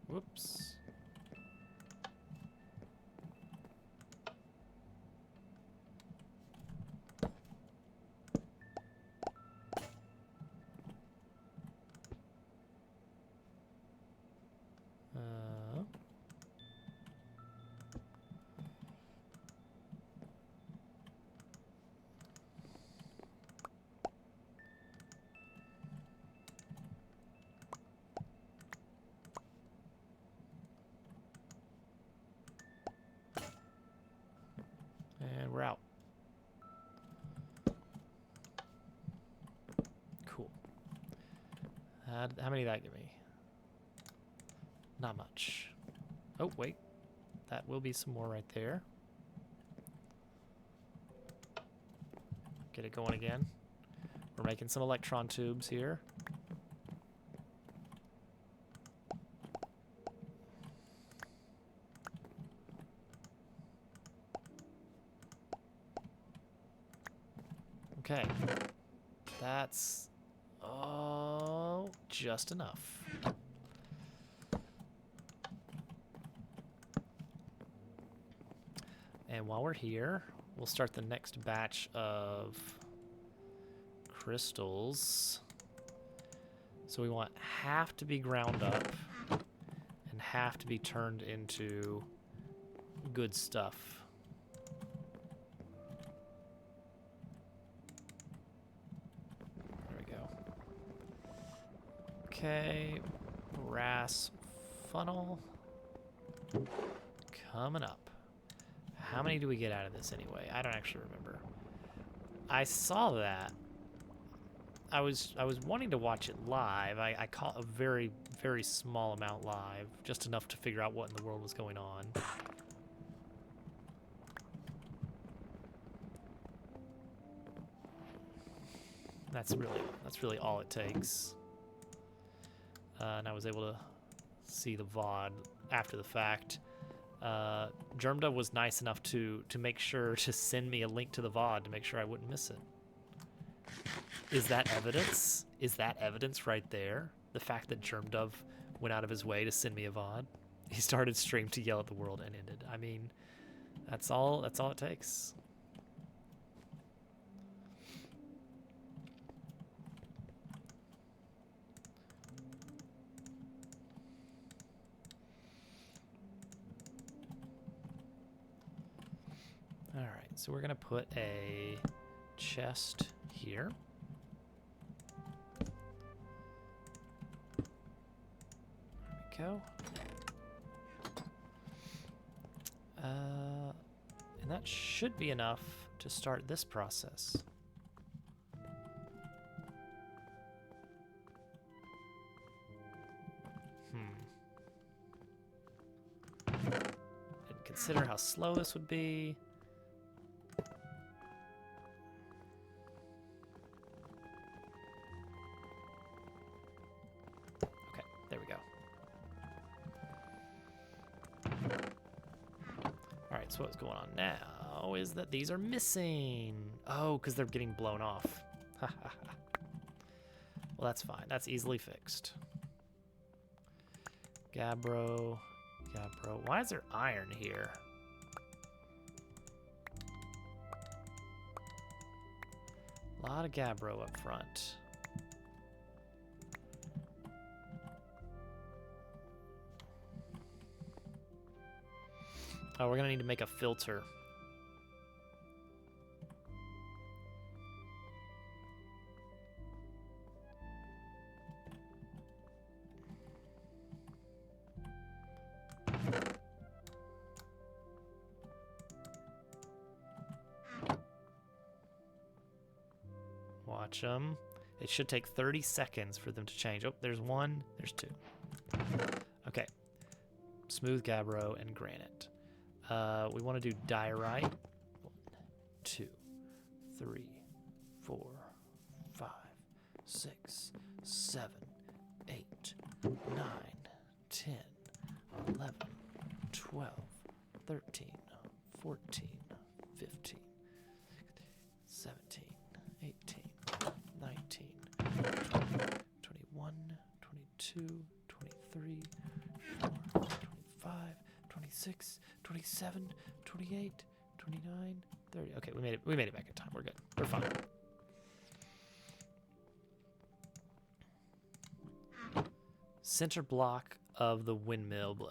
Whoops. And we're out. Cool. How many did that give me? Not much. Oh, wait. That will be some more right there. Get it going again. We're making some electron tubes here. Okay, that's just enough. And while we're here, we'll start the next batch of crystals. So we want half to be ground up and half to be turned into good stuff. Okay, brass funnel coming up. How many do we get out of this anyway? I don't actually remember. I saw that. I was wanting to watch it live. I caught a very, very small amount live, just enough to figure out what in the world was going on. That's really all it takes. And I was able to see the VOD after the fact. Germda was nice enough to make sure to send me a link to the VOD to make sure I wouldn't miss it. Is that evidence? Is that evidence right there? The fact that Germdove went out of his way to send me a VOD? He started stream to yell at the world and ended. I mean, that's all it takes. All right, so we're gonna put a chest here. There we go. And that should be enough to start this process. Didn't consider how slow this would be. There we go. All right, so what's going on now is that these are missing. Oh, because they're getting blown off. Well, that's fine. That's easily fixed. Gabbro. Why is there iron here? A lot of gabbro up front. Oh, we're gonna need to make a filter. Watch them. It should take 30 seconds for them to change. Oh, there's one, there's two. Okay. Smooth gabbro and granite. We want to do diorite. 1, 2, 3, 4, 5, 6, 7, 8, 9, 10, 11, 12, 13, 14, 15, 17, 18, 19, 20, 21, 22, 23, 24, 25, 26, 27, 28, 29, 30. Okay, we made it back in time. We're good. We're fine. Center block of the windmill.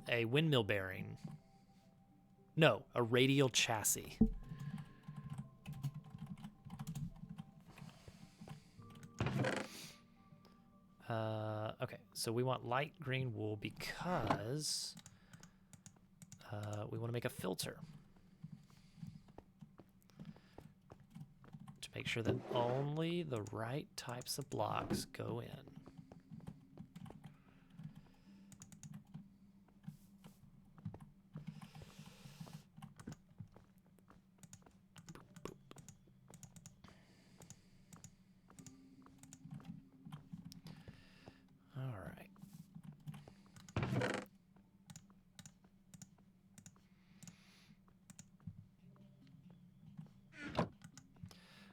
A windmill bearing. No, a radial chassis. Okay, so we want light green wool because we want to make a filter to make sure that only the right types of blocks go in.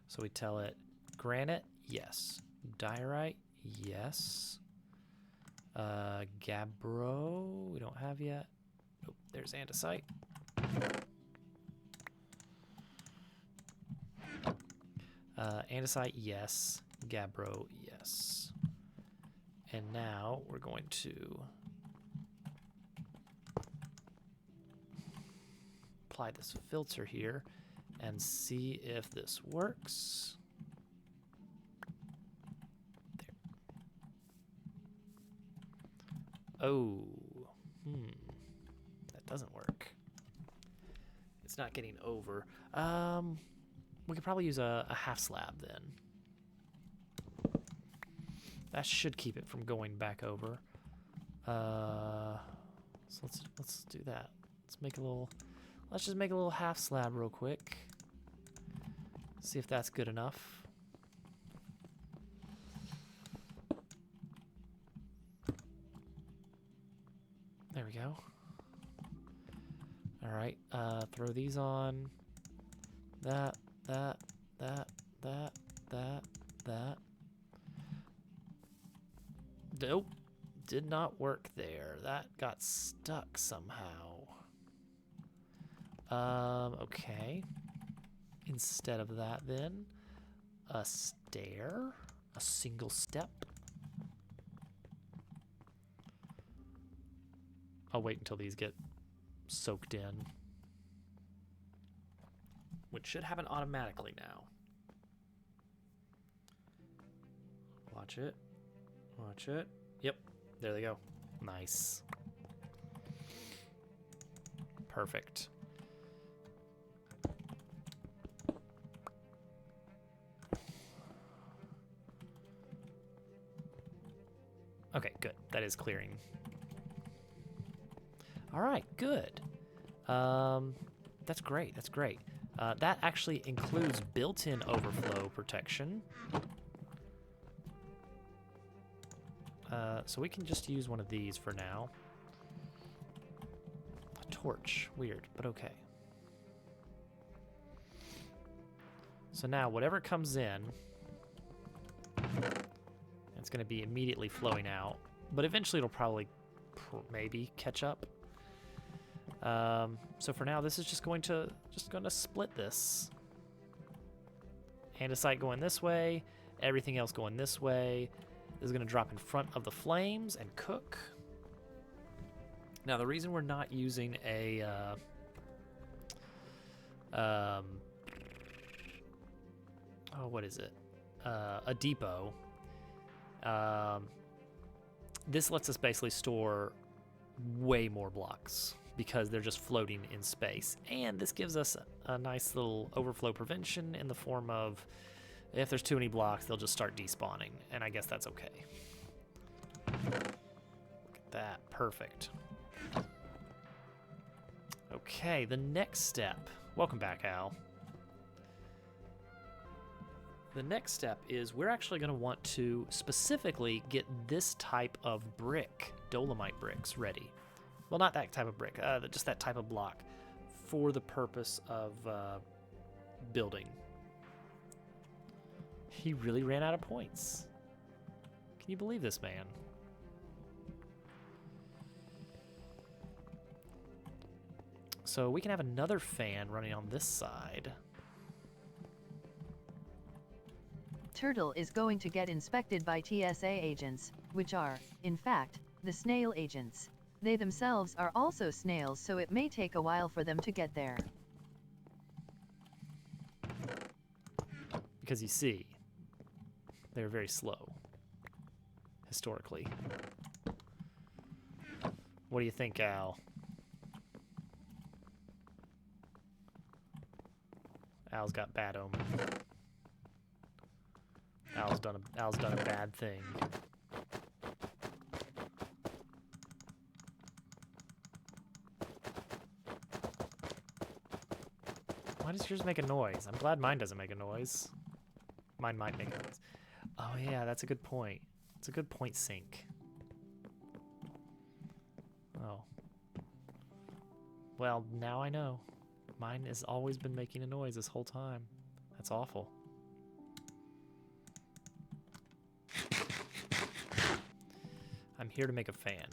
So we tell it granite, yes. Diorite, yes. Gabbro, we don't have yet. Nope, there's andesite. Andesite, yes. Gabbro, yes. And now we're going to apply this filter here and see if this works. There. Oh, that doesn't work. It's not getting over. We could probably use a half slab then. That should keep it from going back over. So let's do that. Let's just make a little half slab real quick. See if that's good enough. There we go. All right, throw these on. That. Nope, did not work there. That got stuck somehow. Okay. Instead of that then, a stair, a single step. I'll wait until these get soaked in, which should happen automatically now. Watch it. Watch it. Yep, there they go. Nice. Perfect. Okay, good. That is clearing. All right, good. That's great. That's great. That actually includes built-in overflow protection. So we can just use one of these for now. A torch. Weird, but okay. So now whatever comes in, it's going to be immediately flowing out, but eventually it'll probably maybe catch up. So for now, this is just going to split this Andesite going this way, everything else going this way. This is going to drop in front of the flames and cook. Now, the reason we're not using a what is it? A depot. This lets us basically store way more blocks because they're just floating in space. And this gives us a nice little overflow prevention in the form of if there's too many blocks, they'll just start despawning. And I guess that's okay. Look at that. Perfect. Okay, the next step. Welcome back, Al. The next step is we're actually going to want to specifically get this type of brick, dolomite bricks, ready. Well, not that type of brick, just that type of block for the purpose of building. He really ran out of points. Can you believe this, man? So we can have another fan running on this side. Turtle is going to get inspected by TSA agents, which are, in fact, the snail agents. They themselves are also snails, so it may take a while for them to get there. Because you see, they're very slow, historically. What do you think, Al? Al's got bad omen. Al's done a bad thing. Why does yours make a noise? I'm glad mine doesn't make a noise. Mine might make a noise. Oh yeah, that's a good point. It's a good point, Sync. Oh. Well, now I know. Mine has always been making a noise this whole time. That's awful. I'm here to make a fan.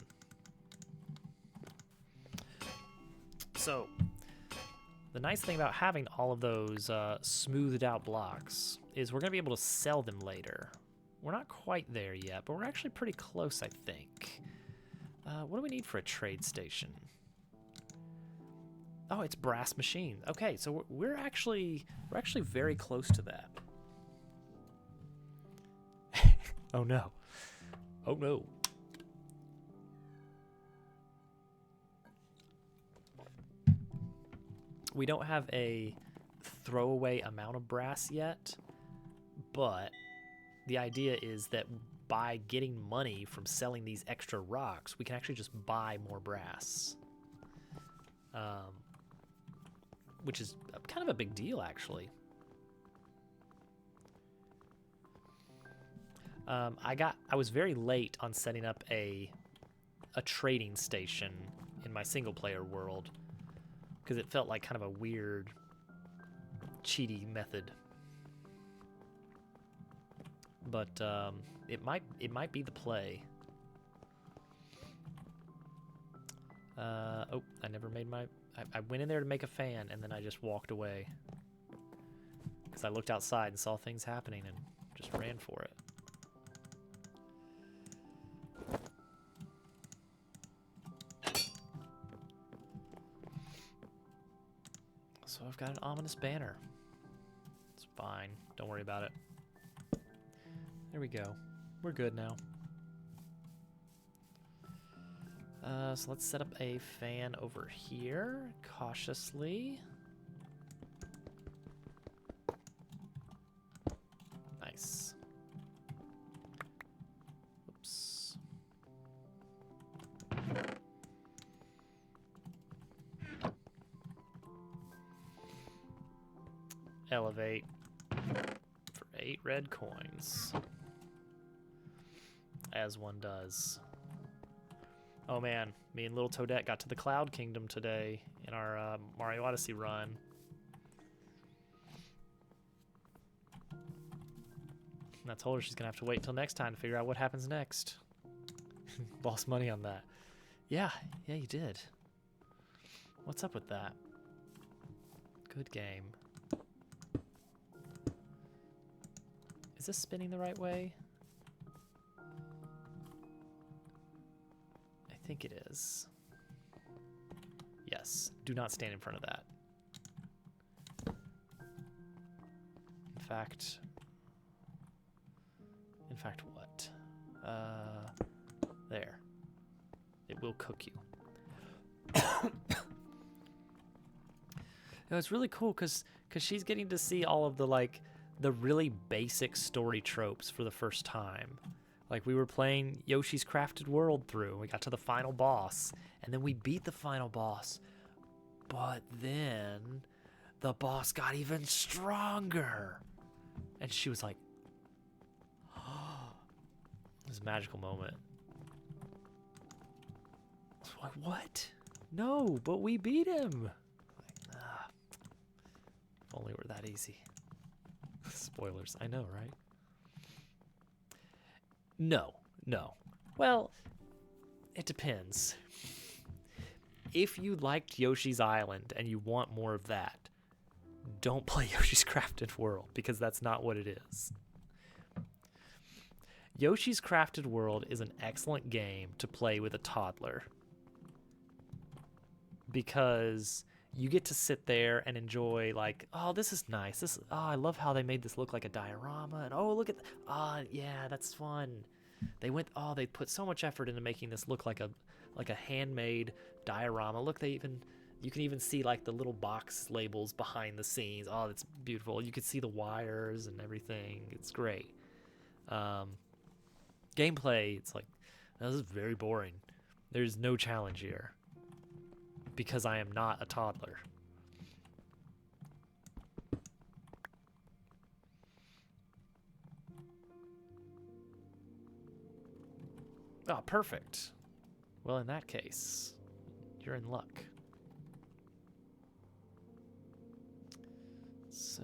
So, the nice thing about having all of those smoothed out blocks is we're going to be able to sell them later. We're not quite there yet, but we're actually pretty close, I think. What do we need for a trade station? Oh, it's brass machine. Okay, so we're actually very close to that. Oh no. Oh no. We don't have a throwaway amount of brass yet, but the idea is that by getting money from selling these extra rocks, we can actually just buy more brass. Which is kind of a big deal, actually. I was very late on setting up a trading station in my single player world because it felt like kind of a weird, cheaty method. But it might be the play. Oh, I never made my. I went in there to make a fan and then I just walked away because I looked outside and saw things happening and just ran for it. So I've got an ominous banner. It's fine. Don't worry about it. There we go. We're good now. So let's set up a fan over here, cautiously. Nice. Oops. Elevate for 8 red coins. As one does. Oh man, me and little Toadette got to the Cloud Kingdom today in our Mario Odyssey run. And I told her she's gonna have to wait until next time to figure out what happens next. Lost money on that. Yeah, you did. What's up with that? Good game. Is this spinning the right way? I think it is. Yes, do not stand in front of that. In fact what? There. It will cook you. No, it's really cool because she's getting to see all of the like the really basic story tropes for the first time. Like we were playing Yoshi's Crafted World through. We got to the final boss, and then we beat the final boss. But then the boss got even stronger. And she was like, oh, it was a magical moment. I was like, what? No, but we beat him. Like, if only it were that easy. Spoilers, I know, right? No. Well, it depends. If you liked Yoshi's Island and you want more of that, don't play Yoshi's Crafted World, because that's not what it is. Yoshi's Crafted World is an excellent game to play with a toddler, because you get to sit there and enjoy, like, oh, this is nice. I love how they made this look like a diorama, and oh, look at, yeah, that's fun. They put so much effort into making this look like a handmade diorama. Look, you can even see like the little box labels behind the scenes. Oh, that's beautiful. You can see the wires and everything. It's great. Gameplay, it's like, this is very boring. There's no challenge here because I am not a toddler. Oh, perfect. Well, in that case, you're in luck. So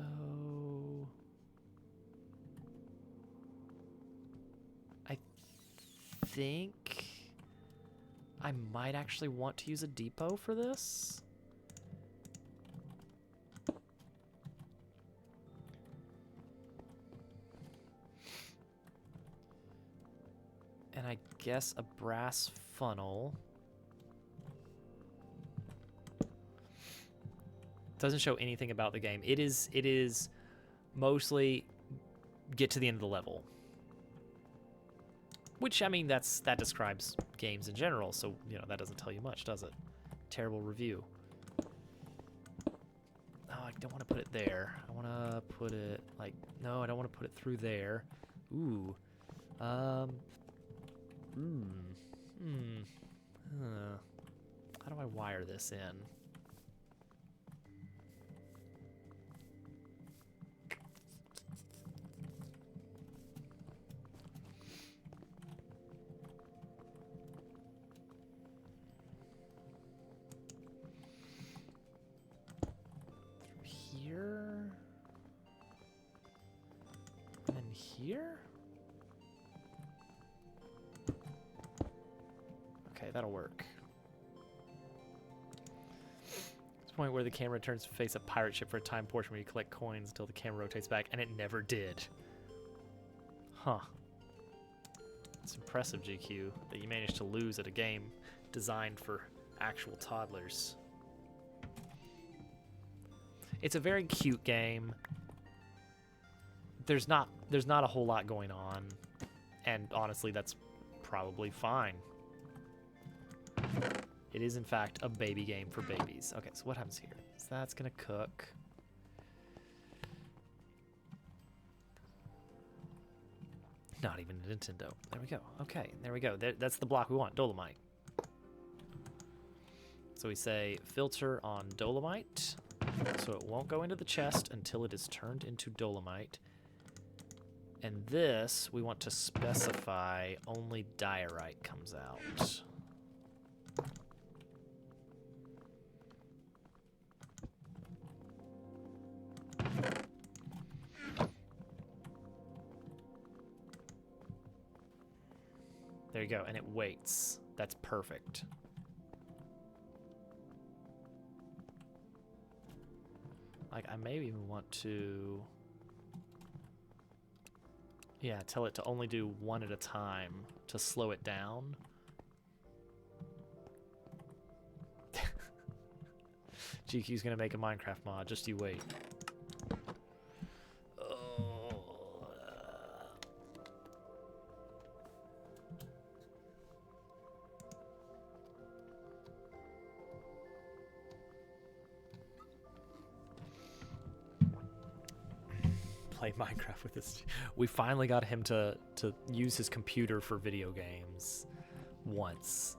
I think I might actually want to use a depot for this. And I guess a brass funnel. Doesn't show anything about the game. It is mostly get to the end of the level. Which, I mean, that describes games in general, so, you know, that doesn't tell you much, does it? Terrible review. Oh, I don't want to put it there. I want to put it, like, no, I don't want to put it through there. Ooh. How do I wire this in? Here? And here? Okay, that'll work. This point where the camera turns to face a pirate ship for a time portion where you collect coins until the camera rotates back, and it never did. Huh. It's impressive, GQ, that you managed to lose at a game designed for actual toddlers. It's a very cute game. There's not a whole lot going on, and honestly, that's probably fine. It is, in fact, a baby game for babies. Okay, so what happens here? So that's gonna cook. Not even a Nintendo. There we go. Okay, there we go. That's the block we want, Dolomite. So we say filter on Dolomite, so it won't go into the chest until it is turned into Dolomite. And this, we want to specify only diorite comes out. There you go, and it waits. That's perfect. Like, I may even want to... Yeah, tell it to only do one at a time to slow it down. GQ's gonna make a Minecraft mod, just you wait. Oh. Play Minecraft with this. We finally got him to use his computer for video games once.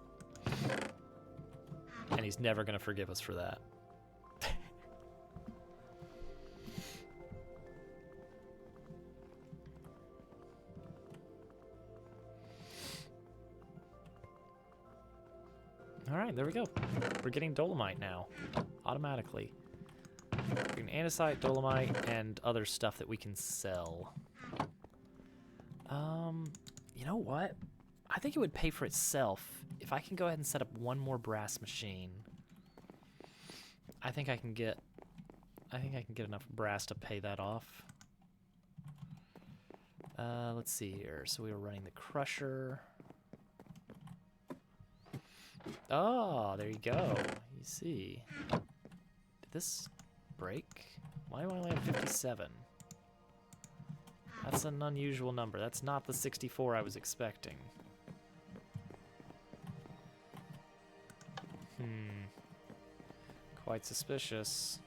And he's never gonna forgive us for that. Alright, there we go. We're getting dolomite now. Automatically. We're getting andesite, dolomite, and other stuff that we can sell. You know what? I think it would pay for itself if I can go ahead and set up one more brass machine. I think I can get enough brass to pay that off. Let's see here. So we were running the crusher. Oh, there you go. You see. Did this break? Why do I only have 57? That's an unusual number. That's not the 64 I was expecting. Quite suspicious.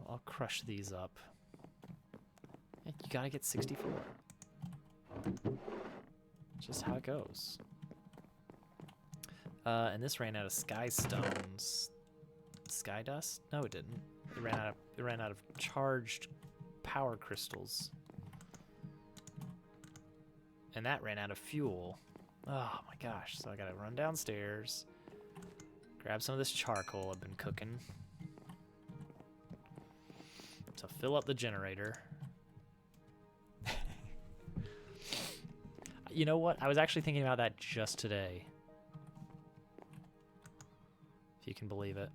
I'll crush these up. You gotta get 64. Just how it goes. And this ran out of sky stones. Sky dust? No, it didn't. It ran out of charged power crystals. And that ran out of fuel. Oh my gosh. So I gotta run downstairs, grab some of this charcoal I've been cooking to fill up the generator. You know what? I was actually thinking about that just today. If you can believe it.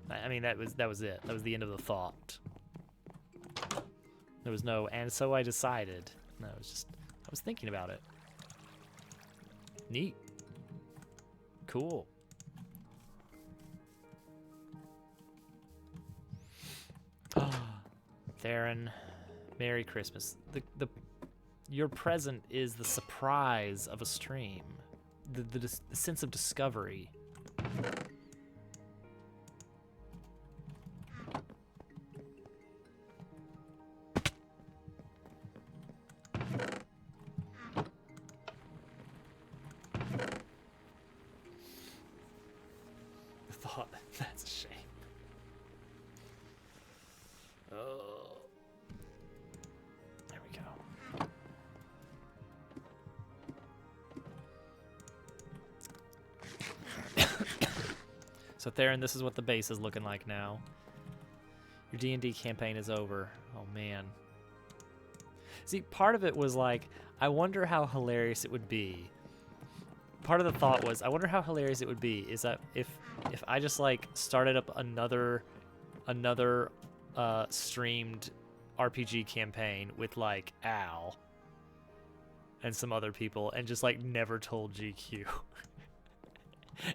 I mean, that was it. That was the end of the thought. There was no, and so I decided. No, it was just, I was thinking about it. Neat. Cool. Theron, Merry Christmas. Your present is the surprise of a stream. The sense of discovery. That's a shame. Oh. There we go. So Theron, this is what the base is looking like now. Your D&D campaign is over. Oh man. See, part of it was like, I wonder how hilarious it would be. Part of the thought was, I wonder how hilarious it would be is that if I just like started up another streamed RPG campaign with like Al and some other people and just like never told GQ.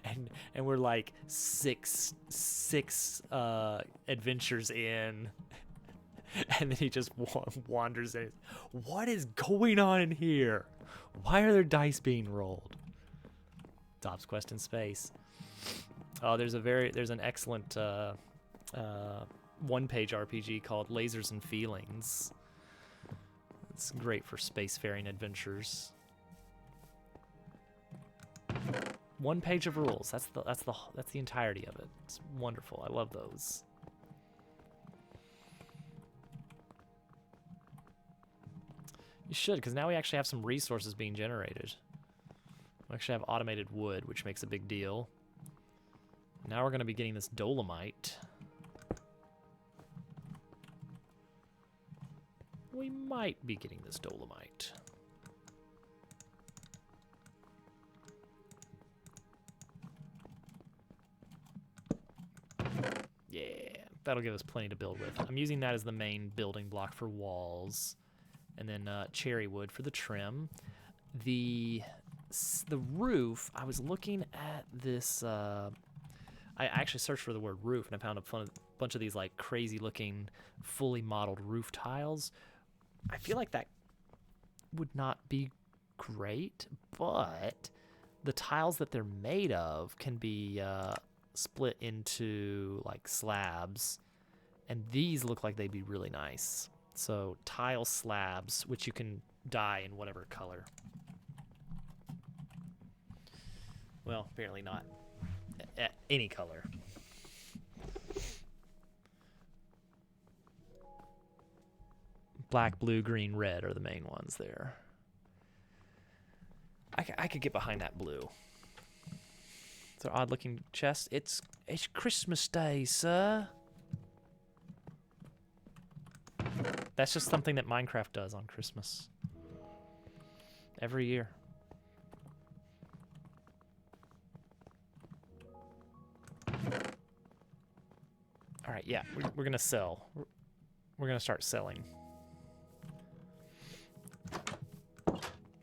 and we're like six adventures in, and then he just wanders in. What is going on in here? Why are there dice being rolled? Dobbs Quest in space. Oh, there's an excellent one-page RPG called Lasers and Feelings. It's great for spacefaring adventures. One page of rules. That's the entirety of it. It's wonderful. I love those. You should, because now we actually have some resources being generated. We actually have automated wood, which makes a big deal. Now we're going to be getting this dolomite. we might be getting this dolomite. Yeah, that'll give us plenty to build with. I'm using that as the main building block for walls. And then cherry wood for the trim. The roof, I was looking at this, I actually searched for the word roof, and I found a bunch of these like crazy looking fully modeled roof tiles. I feel like that would not be great, but the tiles that they're made of can be split into like slabs, and these look like they'd be really nice. So tile slabs, which you can dye in whatever color. Well, apparently not any color. Black, blue, green, red are the main ones there. I could get behind that blue. It's an odd looking chest. It's Christmas Day, sir. That's just something that Minecraft does on Christmas. Every year. All right, yeah, we're gonna sell. We're gonna start selling.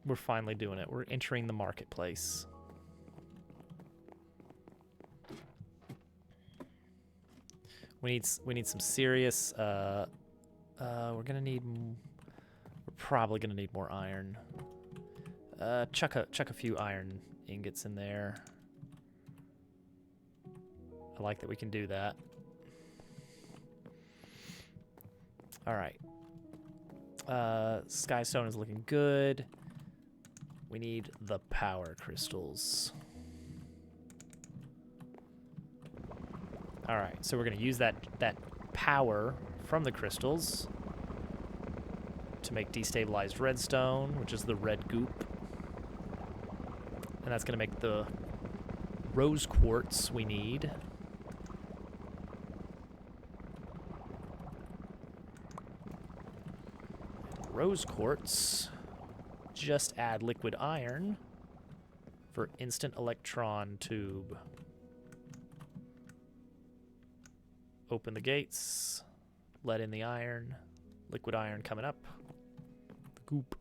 We're finally doing it. We're entering the marketplace. We need some serious. We're probably gonna need more iron. Chuck a few iron ingots in there. I like that we can do that. All right. Skystone is looking good. We need the power crystals. All right, so we're gonna use that power from the crystals to make destabilized redstone, which is the red goop. And that's gonna make the rose quartz we need. Rose quartz, just add liquid iron for instant electron tube. Open the gates, let in the iron, liquid iron coming up, the goop.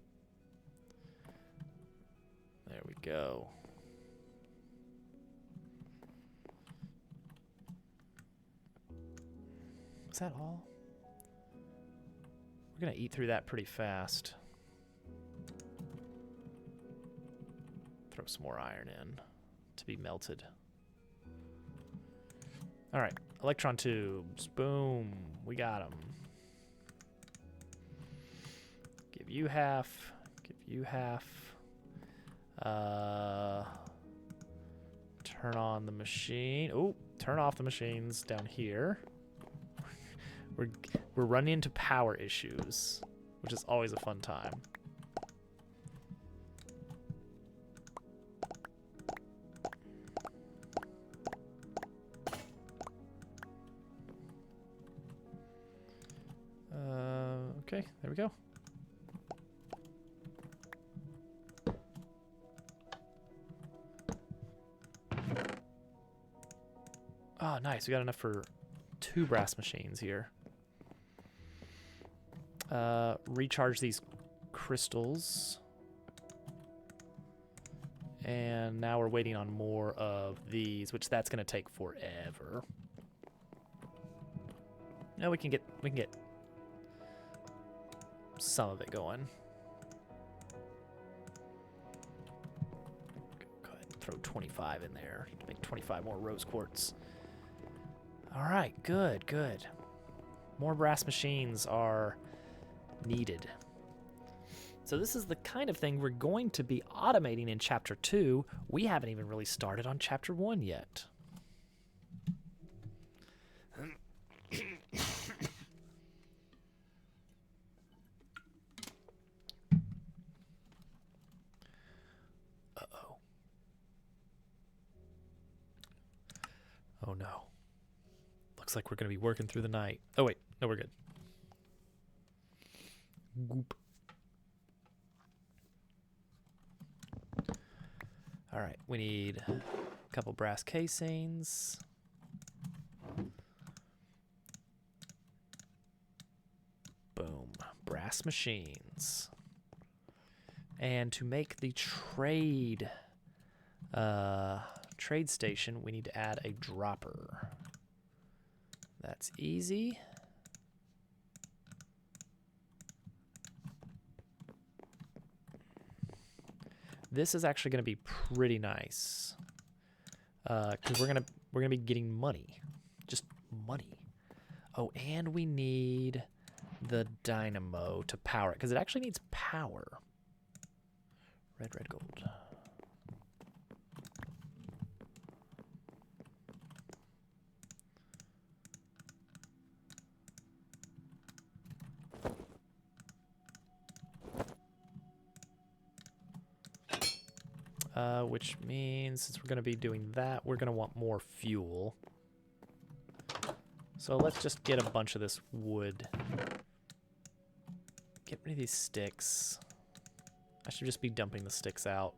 There we go. Is that all? We're gonna eat through that pretty fast. Throw some more iron in to be melted. All right, electron tubes. Boom, we got them. Give you half. Give you half. Turn on the machine. Oh, turn off the machines down here. We're running into power issues, which is always a fun time. Okay, there we go. Oh, nice. We got enough for 2 brass machines here. Recharge these crystals. And now we're waiting on more of these, which that's going to take forever. No, we can get some of it going. Go ahead and throw 25 in there to make 25 more rose quartz. All right, good, good. More brass machines are needed. So this is the kind of thing we're going to be automating in Chapter 2. We haven't even really started on Chapter 1 yet. Uh-oh. Oh no. Looks like we're going to be working through the night. Oh wait, no, we're good. Goop. All right, we need a couple brass casings. Boom, brass machines. And to make the trade station, we need to add a dropper. That's easy. This is actually going to be pretty nice, because we're gonna be getting money, just money. Oh, and we need the dynamo to power it, because it actually needs power. Red, gold. Which means since we're going to be doing that, we're going to want more fuel. So let's just get a bunch of this wood. Get rid of these sticks. I should just be dumping the sticks out.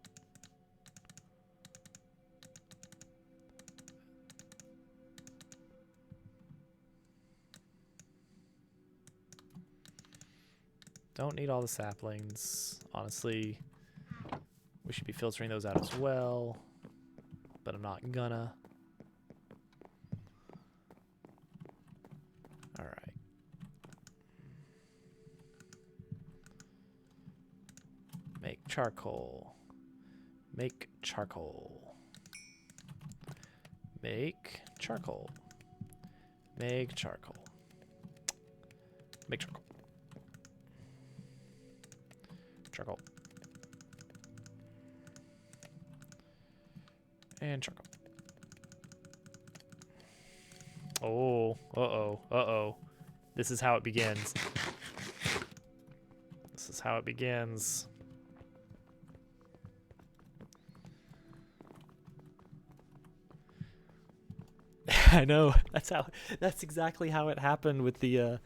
Don't need all the saplings. Honestly, we should be filtering those out as well, but I'm not gonna. All right. Make charcoal. Make charcoal. Make charcoal. Make charcoal. Make charcoal. Charcoal. And charcoal. Oh, uh-oh, uh-oh. This is how it begins. This is how it begins. I know. That's exactly how it happened with the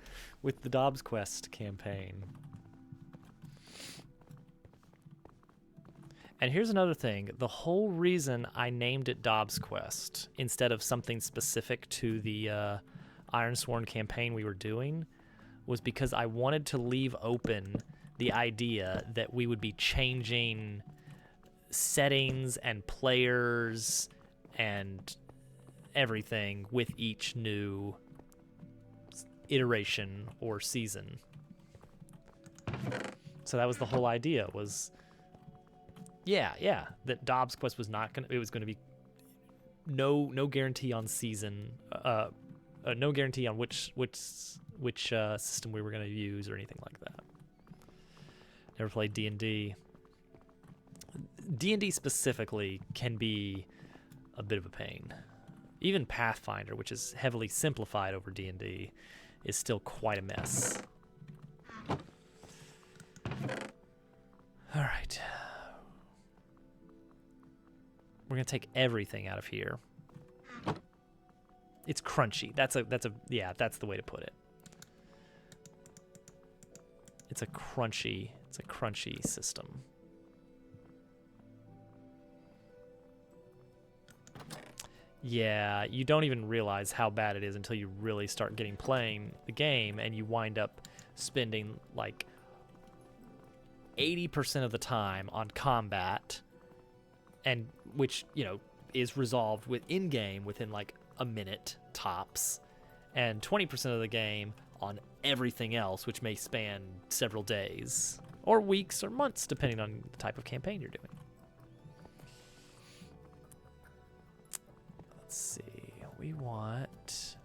Dobbs Quest campaign. And here's another thing. The whole reason I named it Dobbs Quest instead of something specific to the Ironsworn campaign we were doing was because I wanted to leave open the idea that we would be changing settings and players and everything with each new iteration or season. So that was the whole idea, was that Dobbs Quest was not gonna. It was gonna be no guarantee on season, no guarantee on which system we were gonna use or anything like that. Never played D&D. D&D specifically can be a bit of a pain. Even Pathfinder, which is heavily simplified over D&D, is still quite a mess. All right. We're gonna take everything out of here. It's crunchy. That's the way to put it. It's a crunchy system. Yeah, you don't even realize how bad it is until you really start playing the game, and you wind up spending like 80% of the time on combat, and which, is resolved in game within like a minute tops, and 20% of the game on everything else, which may span several days or weeks or months depending on the type of campaign you're doing. Let's see, we want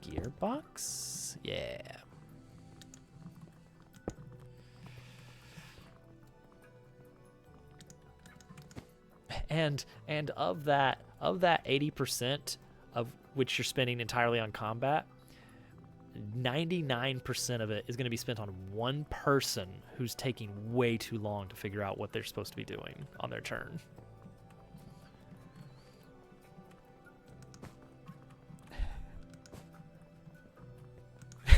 gearbox. Yeah. And of that 80% of which you're spending entirely on combat, 99% of it is going to be spent on one person who's taking way too long to figure out what they're supposed to be doing on their turn.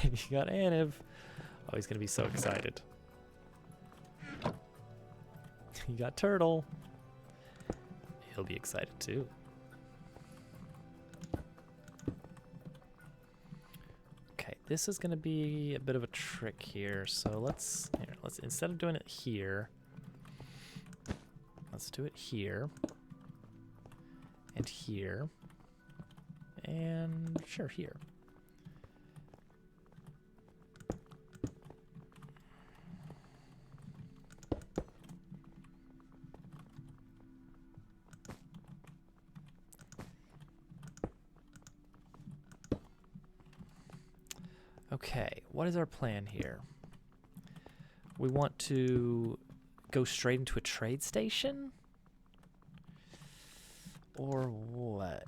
You got Aniv. he's gonna be so excited. You got Turtle. He'll be excited too. Okay, this is gonna be a bit of a trick here. So let's instead of doing it here, let's do it here and here and sure here. Okay, what is our plan here? We want to go straight into a trade station? Or what?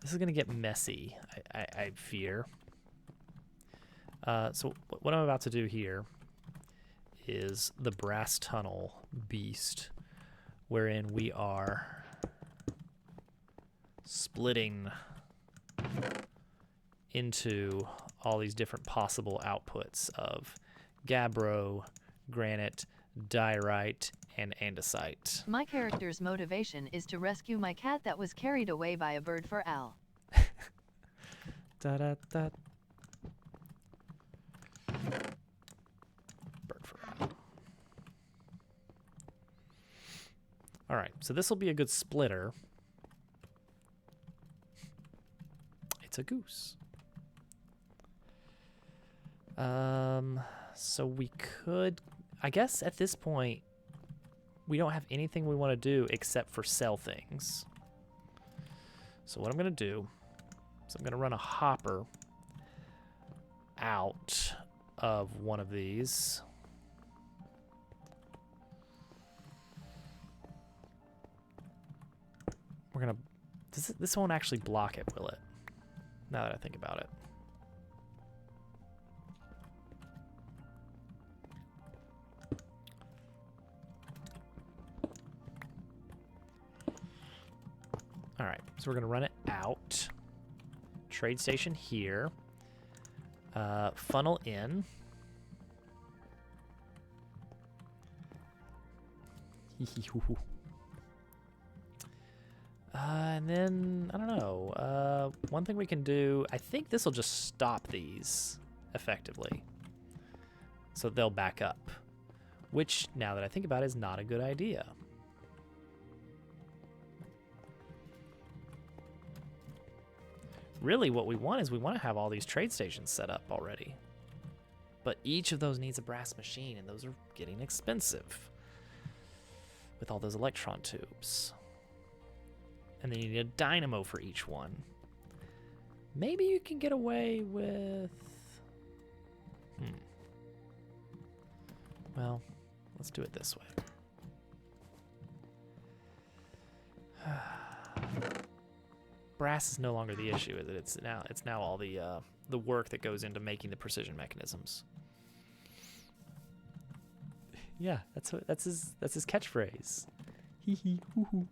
This is going to get messy, I fear. So what I'm about to do here is the Brass Tunnel Beast, wherein we are splitting into all these different possible outputs of gabbro, granite, diorite, and andesite. My character's motivation is to rescue my cat that was carried away by a bird for Al. Da da da. Bird for Al. All right, so this will be a good splitter. It's a goose. So we could, I guess at this point, we don't have anything we want to do except for sell things. So what I'm going to do is I'm going to run a hopper out of one of these. We're going to, this won't actually block it, will it? Now that I think about it. All right, so we're gonna run it out. Trade station here. Funnel in. And then, I don't know, one thing we can do, I think this will just stop these effectively. So they'll back up, which, now that I think about it, is not a good idea. Really, what we want is we want to have all these trade stations set up already. But each of those needs a brass machine, and those are getting expensive with all those electron tubes. And then you need a dynamo for each one. Maybe you can get away with... Well, let's do it this way. Brass is no longer the issue, is it? It's now all the work that goes into making the precision mechanisms. Yeah, that's his catchphrase. Hee hee hoo hoo.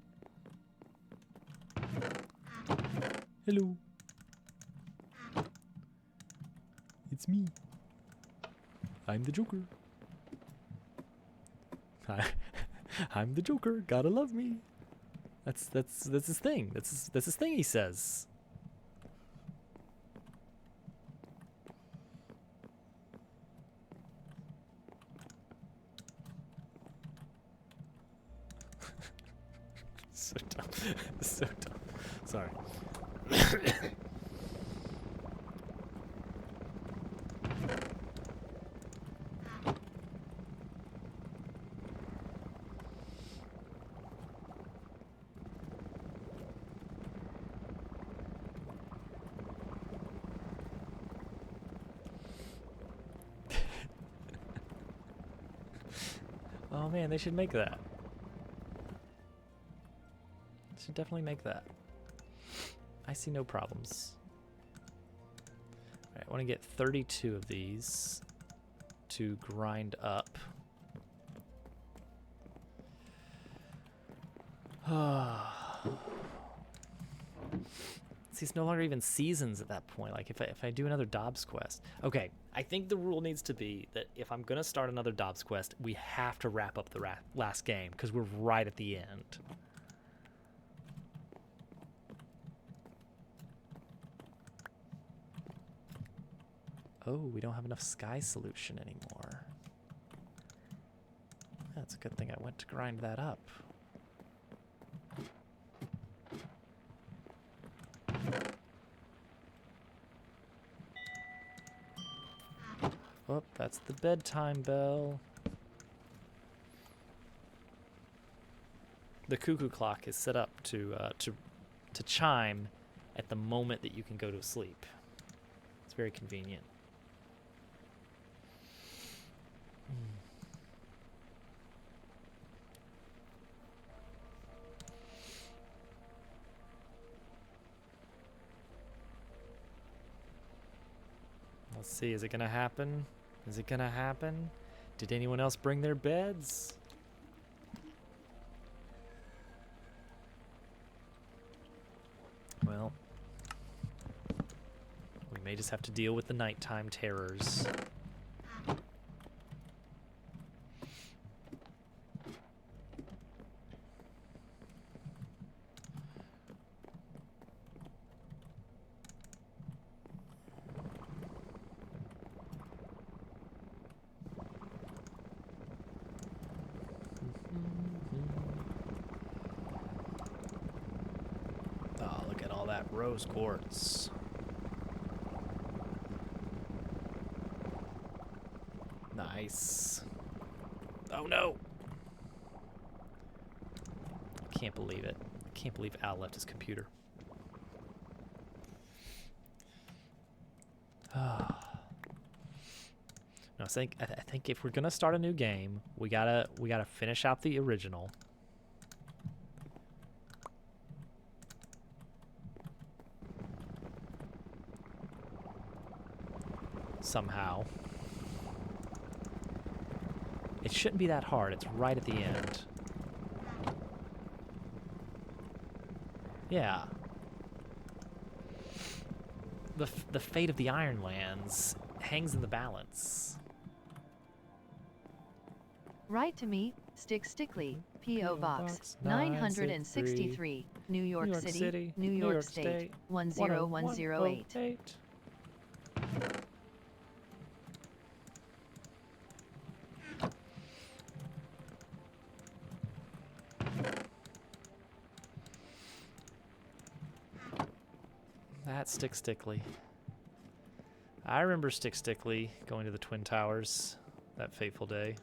Hello. It's me. I'm the Joker. I'm the Joker. Gotta love me. That's his thing. That's his thing. He says. So dumb. So dumb. Sorry. Oh man, they should make that. Should definitely make that. I see no problems. Alright, I want to get 32 of these to grind up. See, it's no longer even seasons at that point. Like if I do another Dobbs quest. Okay, I think the rule needs to be that if I'm gonna start another Dobbs quest, we have to wrap up the last game because we're right at the end. Oh, we don't have enough sky solution anymore. That's a good thing I went to grind that up. Oh, that's the bedtime bell. The cuckoo clock is set up to chime at the moment that you can go to sleep. It's very convenient. Let's see, is it gonna happen? Is it gonna happen? Did anyone else bring their beds? Well, we may just have to deal with the nighttime terrors. Oh, look at all that rose quartz. Nice. Oh no! Can't believe it. Can't believe Al left his computer. No, I think if we're gonna start a new game, we gotta finish out the original. Somehow. It shouldn't be that hard. It's right at the end. Yeah. The fate of the Ironlands hangs in the balance. Write to me, Stick Stickly, P.O. Box 963, New York City, New York State 10108. That's Stick Stickly. I remember Stick Stickly going to the Twin Towers that fateful day.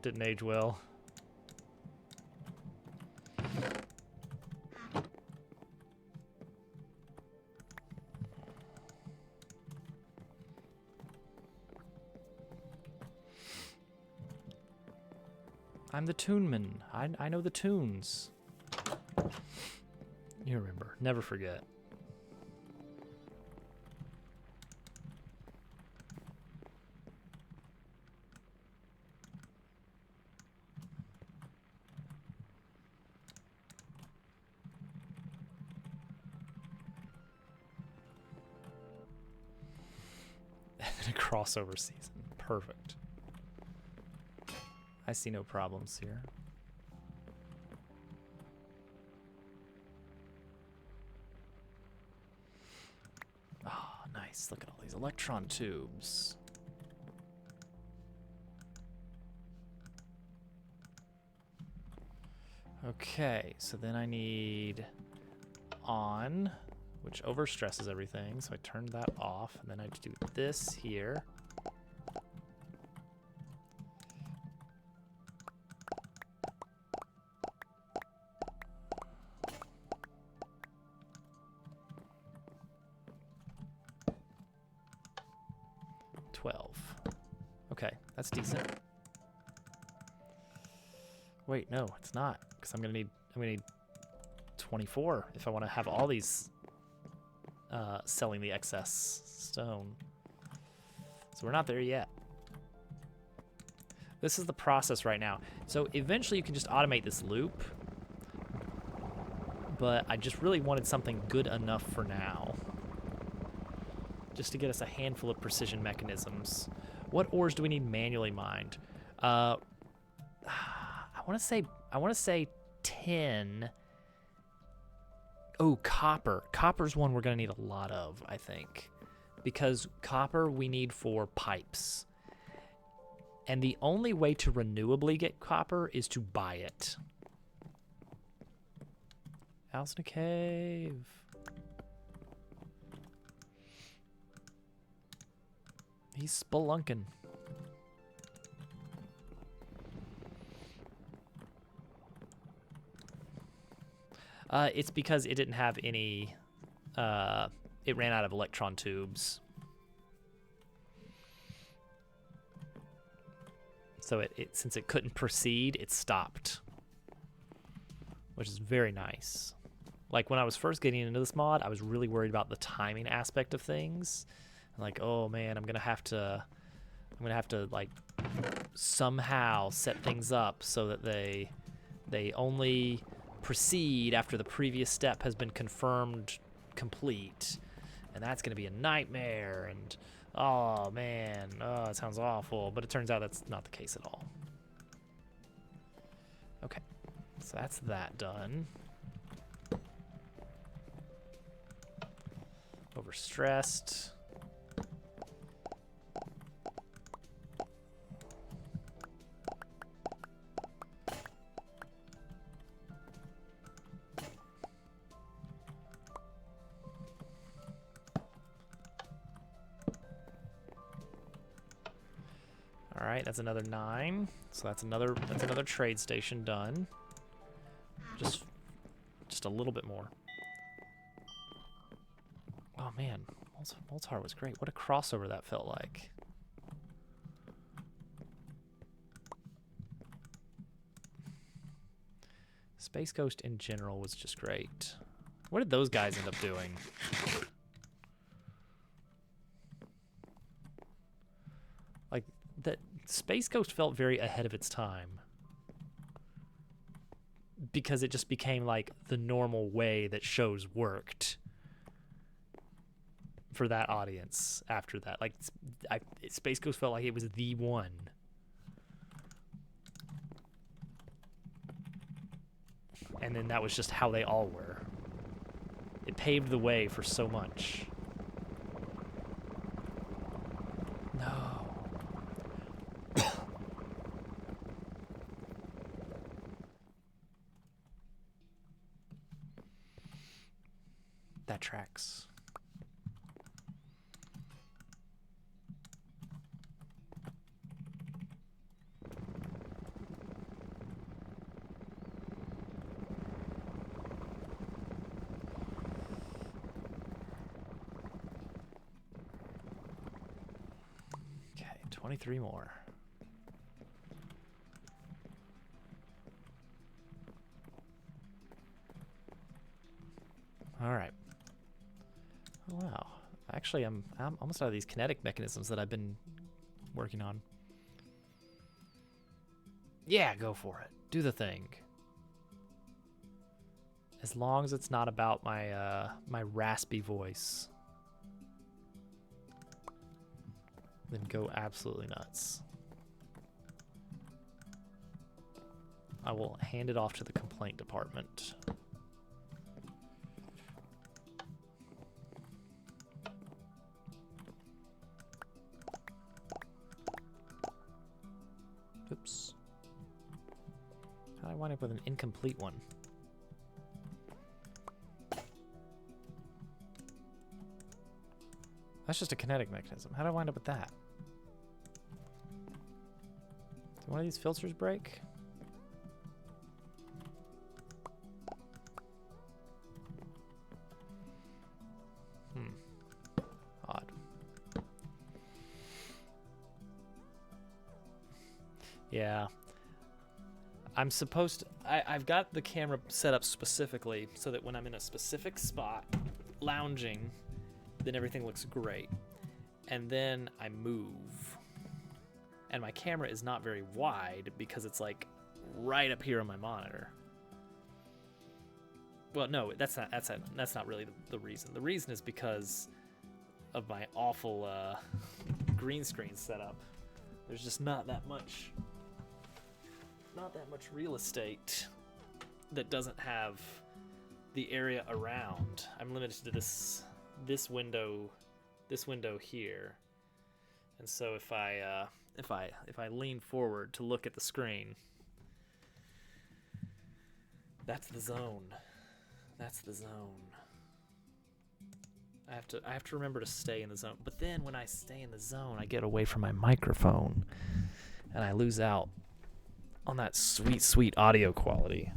Didn't age well. I'm the tuneman. I know the tunes. You remember. Never forget. A crossover season. Perfect. I see no problems here. Oh, nice. Look at all these electron tubes. Okay, so then I need on, which overstresses everything, so I turned that off, and then I do this here. Okay, that's decent. Wait, no, it's not, because I'm gonna need 24 if I want to have all these selling the excess stone. So we're not there yet. This is the process right now. So eventually you can just automate this loop, but I just really wanted something good enough for now. Just to get us a handful of precision mechanisms. What ores do we need manually mined? I want to say 10. Oh, copper. Copper's one we're going to need a lot of, I think. Because copper we need for pipes. And the only way to renewably get copper is to buy it. House in a cave. He's spelunking. It's because it didn't have any, it ran out of electron tubes. So since it couldn't proceed, it stopped. Which is very nice. Like when I was first getting into this mod, I was really worried about the timing aspect of things. Like, oh man, I'm gonna have to like somehow set things up so that they only proceed after the previous step has been confirmed complete, and that's gonna be a nightmare. And oh man, oh, it sounds awful, but it turns out that's not the case at all. Okay, so that's that done. Overstressed. All right, that's another 9. So that's another trade station done. Just a little bit more. Oh man, Moltar was great. What a crossover that felt like. Space Ghost in general was just great. What did those guys end up doing? Like, that Space Ghost felt very ahead of its time. Because it just became like the normal way that shows worked for that audience after that. Like, Space Ghost felt like it was the one. And then that was just how they all were. It paved the way for so much. No. That tracks. Okay, 23 more. All right. Oh, wow. Actually, I'm almost out of these kinetic mechanisms that I've been working on. Yeah, go for it. Do the thing. As long as it's not about my my raspy voice, then go absolutely nuts. I will hand it off to the complaint department. Oops. How did I wind up with an incomplete one? That's just a kinetic mechanism. How did I wind up with that? Did one of these filters break? Odd. Yeah. I'm supposed to... I've got the camera set up specifically so that when I'm in a specific spot, lounging, then everything looks great. And then I move. And my camera is not very wide because it's like right up here on my monitor. Well, no, that's not really the reason. The reason is because of my awful green screen setup. There's just not that much real estate that doesn't have the area around. I'm limited to this window here. And so if I lean forward to look at the screen, that's the zone. That's the zone. I have to remember to stay in the zone. But then when I stay in the zone, I get away from my microphone and I lose out on that sweet, sweet audio quality.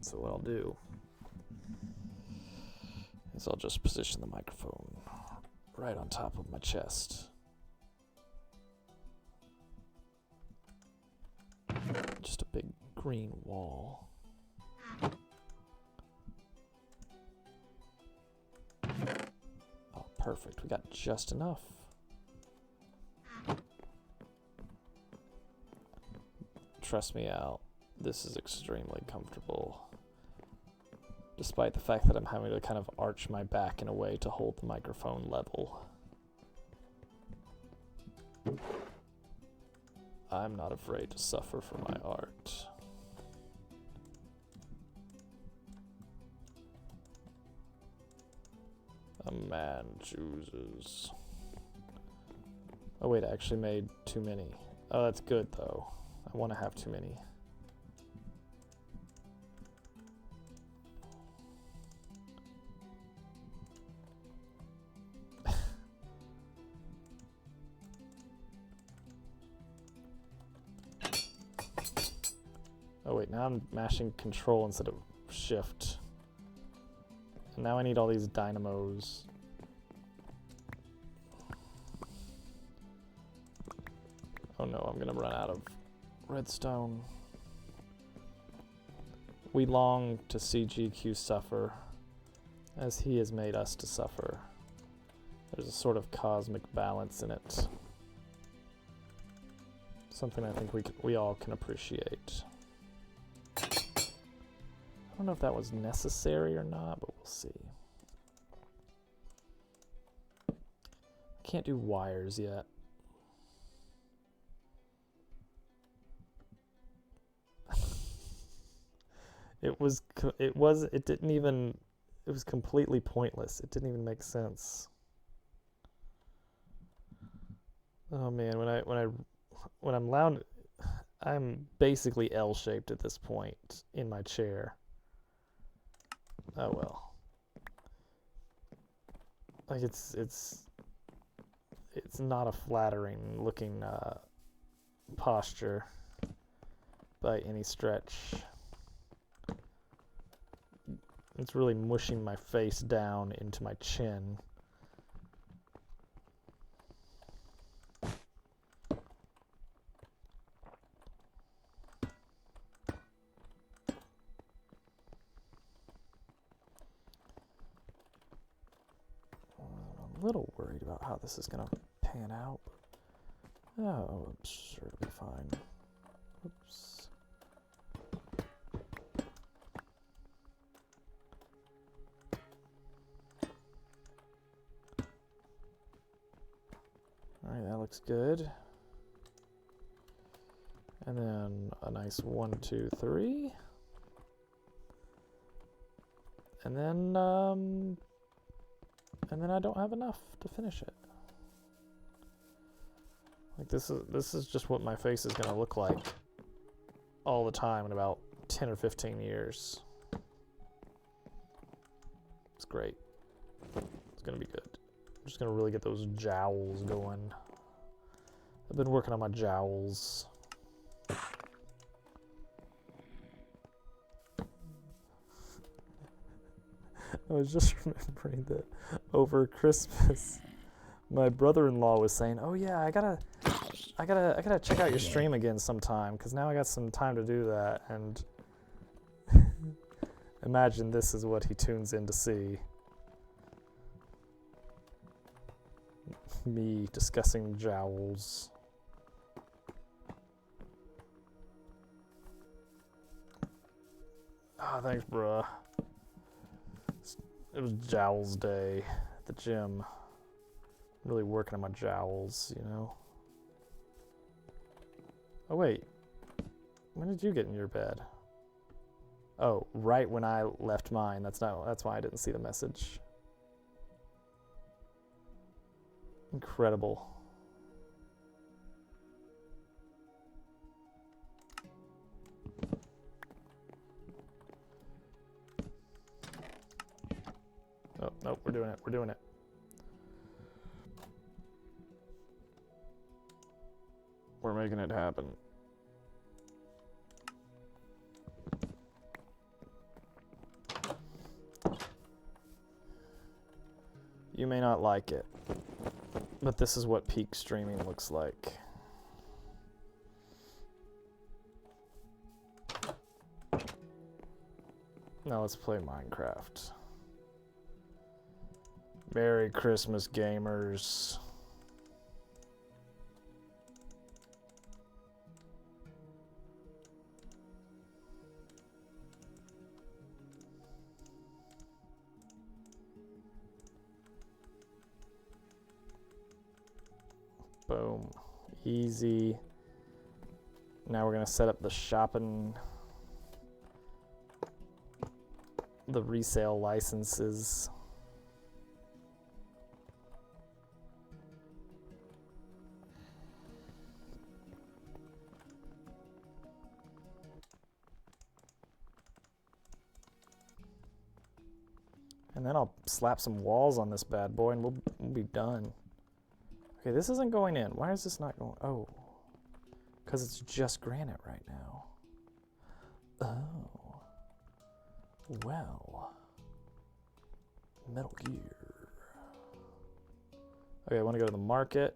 So what I'll do is I'll just position the microphone right on top of my chest. Just a big green wall. Oh, perfect. We got just enough. Trust me, Al, this is extremely comfortable. Despite the fact that I'm having to kind of arch my back in a way to hold the microphone level. I'm not afraid to suffer for my art. A man chooses. Oh wait, I actually made too many. Oh, that's good though. I want to have too many. Oh wait, now I'm mashing control instead of shift. And now I need all these dynamos. Oh no, I'm gonna run out of redstone. We long to see GQ suffer, as he has made us to suffer. There's a sort of cosmic balance in it. Something I think we all can appreciate. I don't know if that was necessary or not, but we'll see. I can't do wires yet. It was completely pointless. It didn't even make sense. Oh man, when I'm loud, I'm basically L-shaped at this point in my chair. Oh well. Like it's not a flattering looking posture by any stretch. It's really mushing my face down into my chin. I'm a little worried about how this is going to pan out. Oh, I'm sure it'll be fine. Oops. Alright, that looks good. And then a nice 1, 2, 3. And then I don't have enough to finish it. Like this is just what my face is gonna look like all the time in about 10 or 15 years. It's great. It's gonna be good. I'm just gonna really get those jowls going. I've been working on my jowls. I was just remembering that over Christmas, my brother-in-law was saying, "Oh yeah, I gotta check out your stream again sometime, because now I got some time to do that." And imagine this is what he tunes in to see. Me discussing jowls. Ah, thanks, bruh. It was jowls day at the gym. Really working on my jowls, you know. Oh wait, when did you get in your bed? Oh, right when I left mine. That's why I didn't see the message. Incredible. Oh, nope, we're doing it. We're doing it. We're making it happen. You may not like it, but this is what peak streaming looks like. Now let's play Minecraft. Merry Christmas, gamers. Boom. Easy. Now we're going to set up the shopping, the resale licenses. And then I'll slap some walls on this bad boy and we'll be done. Okay, this isn't going in. Why is this not going? Oh, because it's just granite right now. Oh. Well. Metal Gear. Okay, I want to go to the market.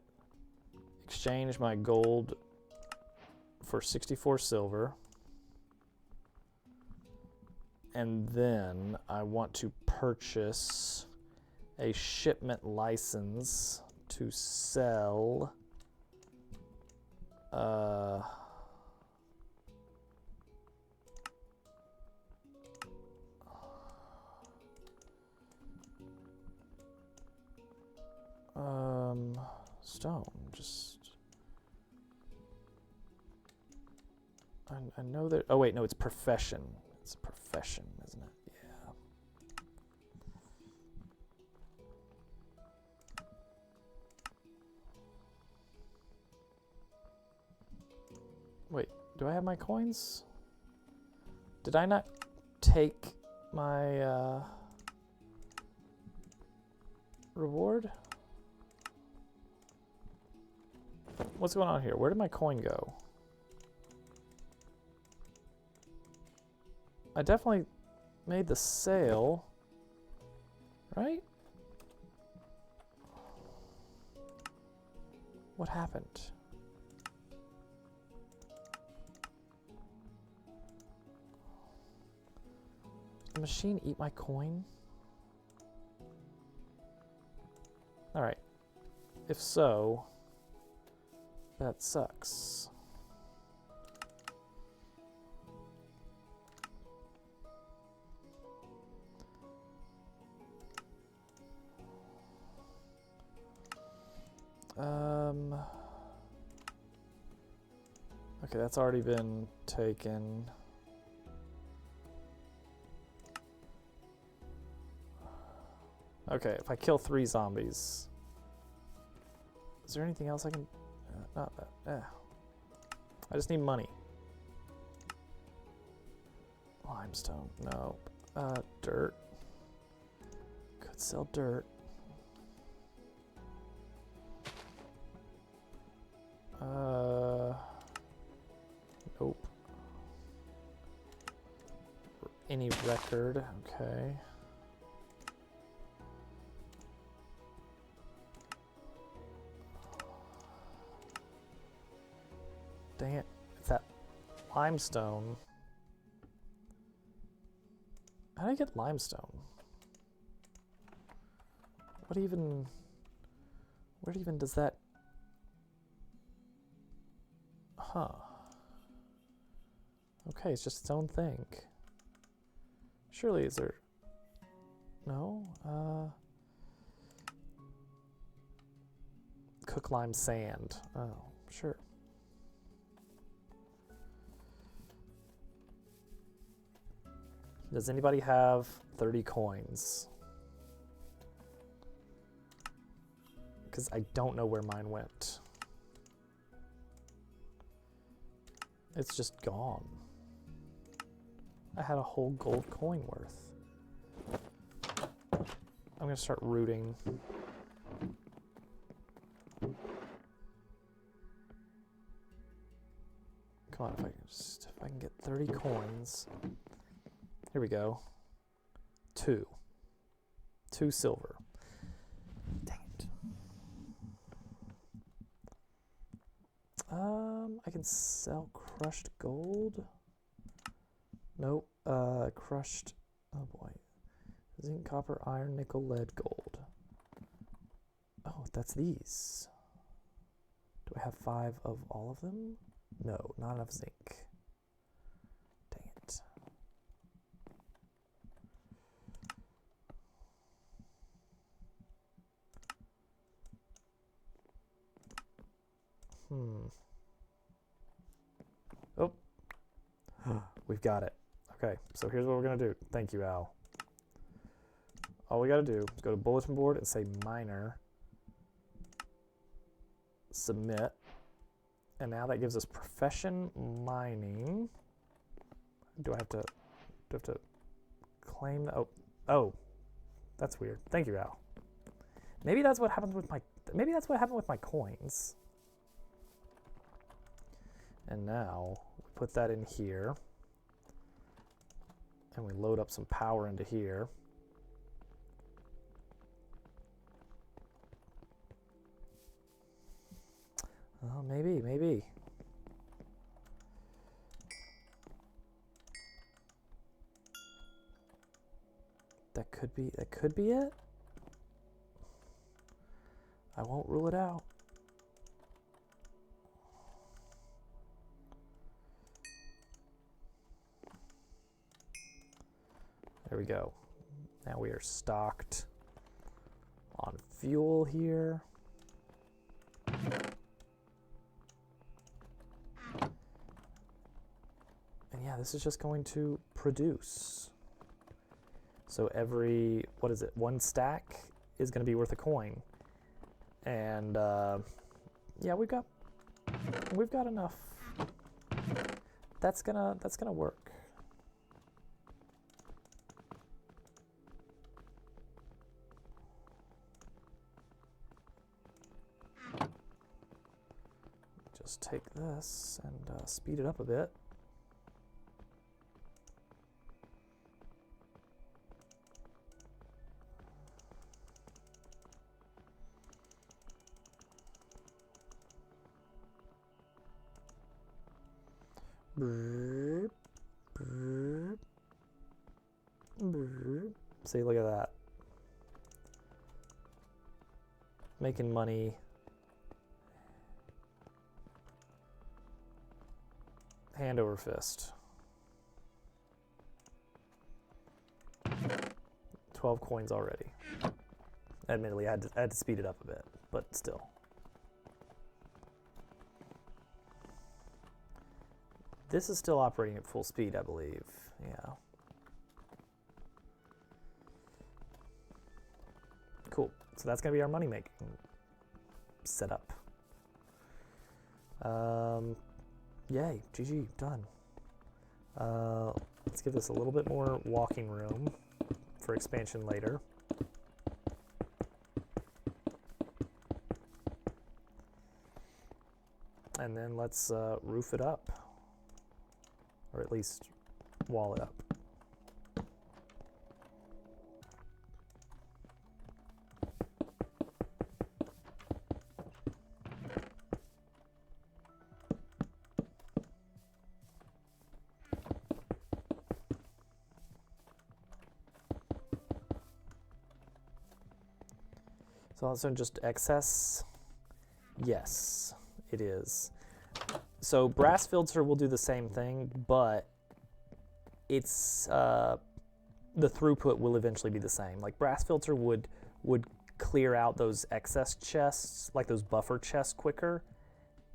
Exchange my gold for 64 silver. And then I want to purchase a shipment license to sell stone. Just I know that. Oh wait, no, it's profession. It's a profession, isn't it? Yeah. Wait, do I have my coins? Did I not take my reward? What's going on here? Where did my coin go? I definitely made the sale, right? What happened? Did the machine eat my coin? All right. If so, that sucks. Okay, that's already been taken. Okay, if I kill 3 zombies, is there anything else I can? Not that. I just need money. Limestone. No. Dirt. Could sell dirt. Nope. Any record. Okay. Dang it. It's that limestone. How do I get limestone? What even... Where even does that... Huh. Okay, it's just its own thing. Surely is there... No? Cook lime sand. Oh, sure. Does anybody have 30 coins? Because I don't know where mine went. It's just gone. I had a whole gold coin worth. I'm gonna start rooting. Come on, if I can get 30 coins. Here we go. 2 silver. Dang it. I can sell crushed gold. Nope. Crushed. Oh boy. Zinc, copper, iron, nickel, lead, gold. Oh, that's these. Do I have 5 of all of them? No, not enough zinc. Dang it. Oh. We've got it. Okay, so here's what we're going to do. Thank you, Al. All we got to do is go to bulletin board and say miner, submit, and now that gives us profession mining. Do I have to claim the, oh, that's weird. Thank you, Al. Maybe that's what happened with my coins. And now we put that in here, and we load up some power into here. Oh, maybe. That could be it. I won't rule it out. There we go. Now we are stocked on fuel here. And yeah, this is just going to produce. So every, what is it, 1 stack is going to be worth a coin. And yeah, we've got enough. That's gonna work. Just take this and speed it up a bit. Brrr, brrr, brrr. See, look at that. Making money. Hand over fist. 12 coins already. Admittedly, I had to speed it up a bit, but still. This is still operating at full speed, I believe. Yeah. Cool. So that's going to be our money-making setup. Yay. GG. Done. Let's give this a little bit more walking room for expansion later. And then let's roof it up. Or at least wall it up. So also just excess? Yes, it is. So brass filter will do the same thing, but it's the throughput will eventually be the same. Like brass filter would clear out those excess chests, like those buffer chests quicker,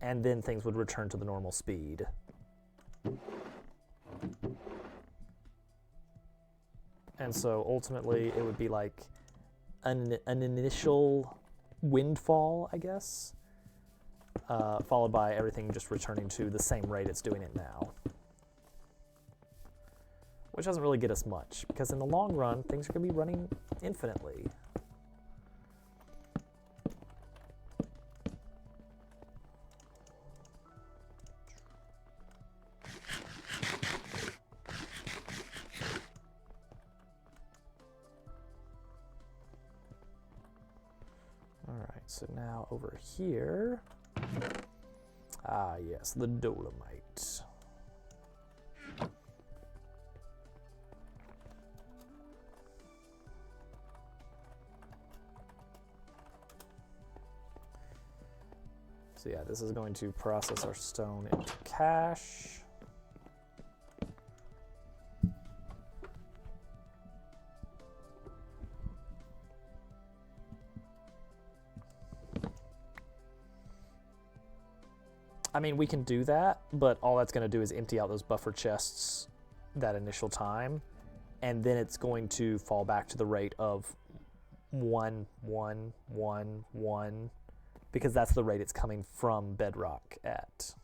and then things would return to the normal speed. And so ultimately it would be like an initial windfall, I guess, followed by everything just returning to the same rate it's doing it now. Which doesn't really get us much, because in the long run, things are going to be running infinitely. All right, so now over here, yes, the dolomite. So yeah, this is going to process our stone into cash. I mean, we can do that, but all that's going to do is empty out those buffer chests that initial time, and then it's going to fall back to the rate of 1, 1, 1, 1, because that's the rate it's coming from bedrock at.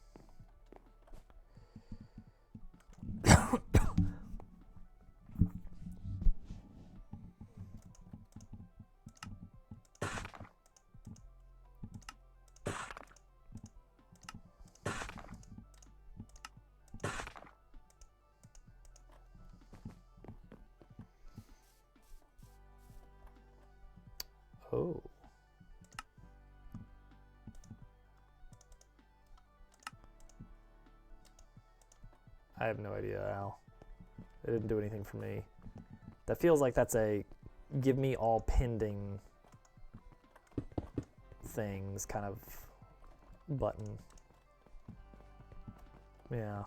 Oh. I have no idea, Al. It didn't do anything for me. That feels like that's a give me all pending things kind of button. Yeah.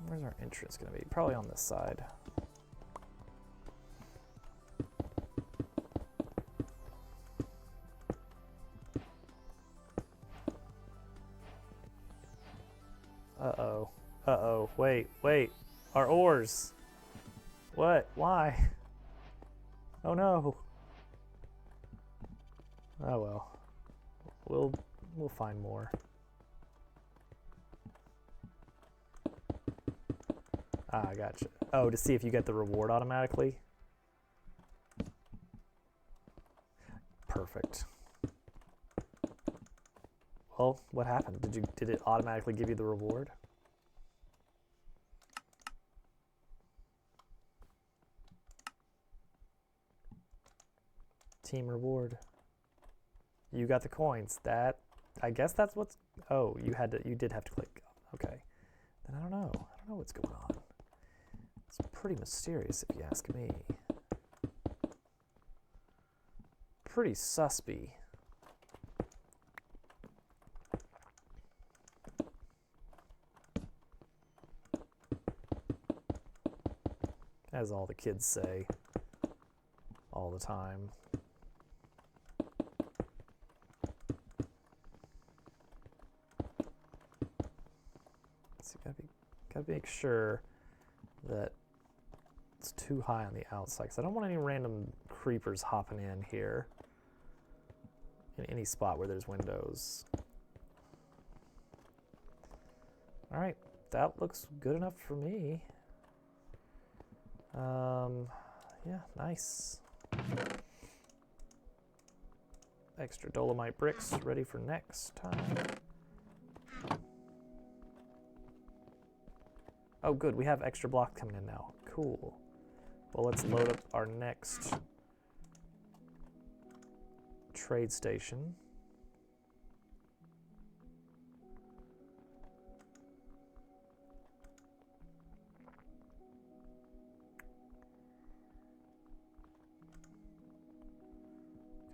Where's our entrance going to be? Probably on this side. Uh-oh. Uh-oh. Wait, wait. Our ores. What? Why? Oh no. Oh well. We'll find more. Ah, gotcha. Oh, to see if you get the reward automatically? Perfect. Well, what happened? Did it automatically give you the reward? Team reward. You got the coins. I guess that's what's, oh, you did have to click. Okay. Then I don't know. I don't know what's going on. It's pretty mysterious if you ask me. Pretty suspy. As all the kids say all the time. So you gotta make sure that it's too high on the outside, because I don't want any random creepers hopping in here in any spot where there's windows. All right, that looks good enough for me. Yeah, nice. Extra dolomite bricks ready for next time. Oh, good. We have extra block coming in now. Cool. Well, let's load up our next trade station.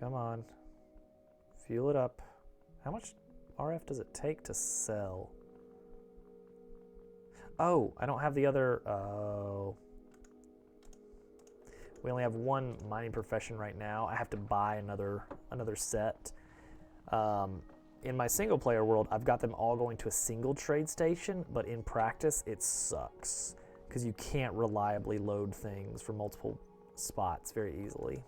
Come on. Fuel it up. How much RF does it take to sell? Oh, I don't have the other... Oh. We only have one mining profession right now. I have to buy another set. In my single player world, I've got them all going to a single trade station, but in practice, it sucks because you can't reliably load things from multiple spots very easily.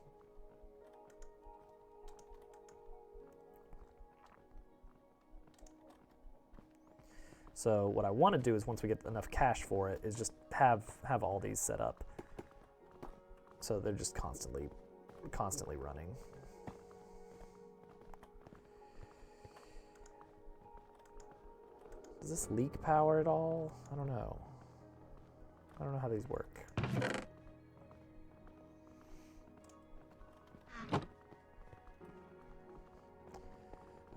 So what I want to do is once we get enough cash for it is just have all these set up. So they're just constantly running. Does this leak power at all? I don't know. I don't know how these work.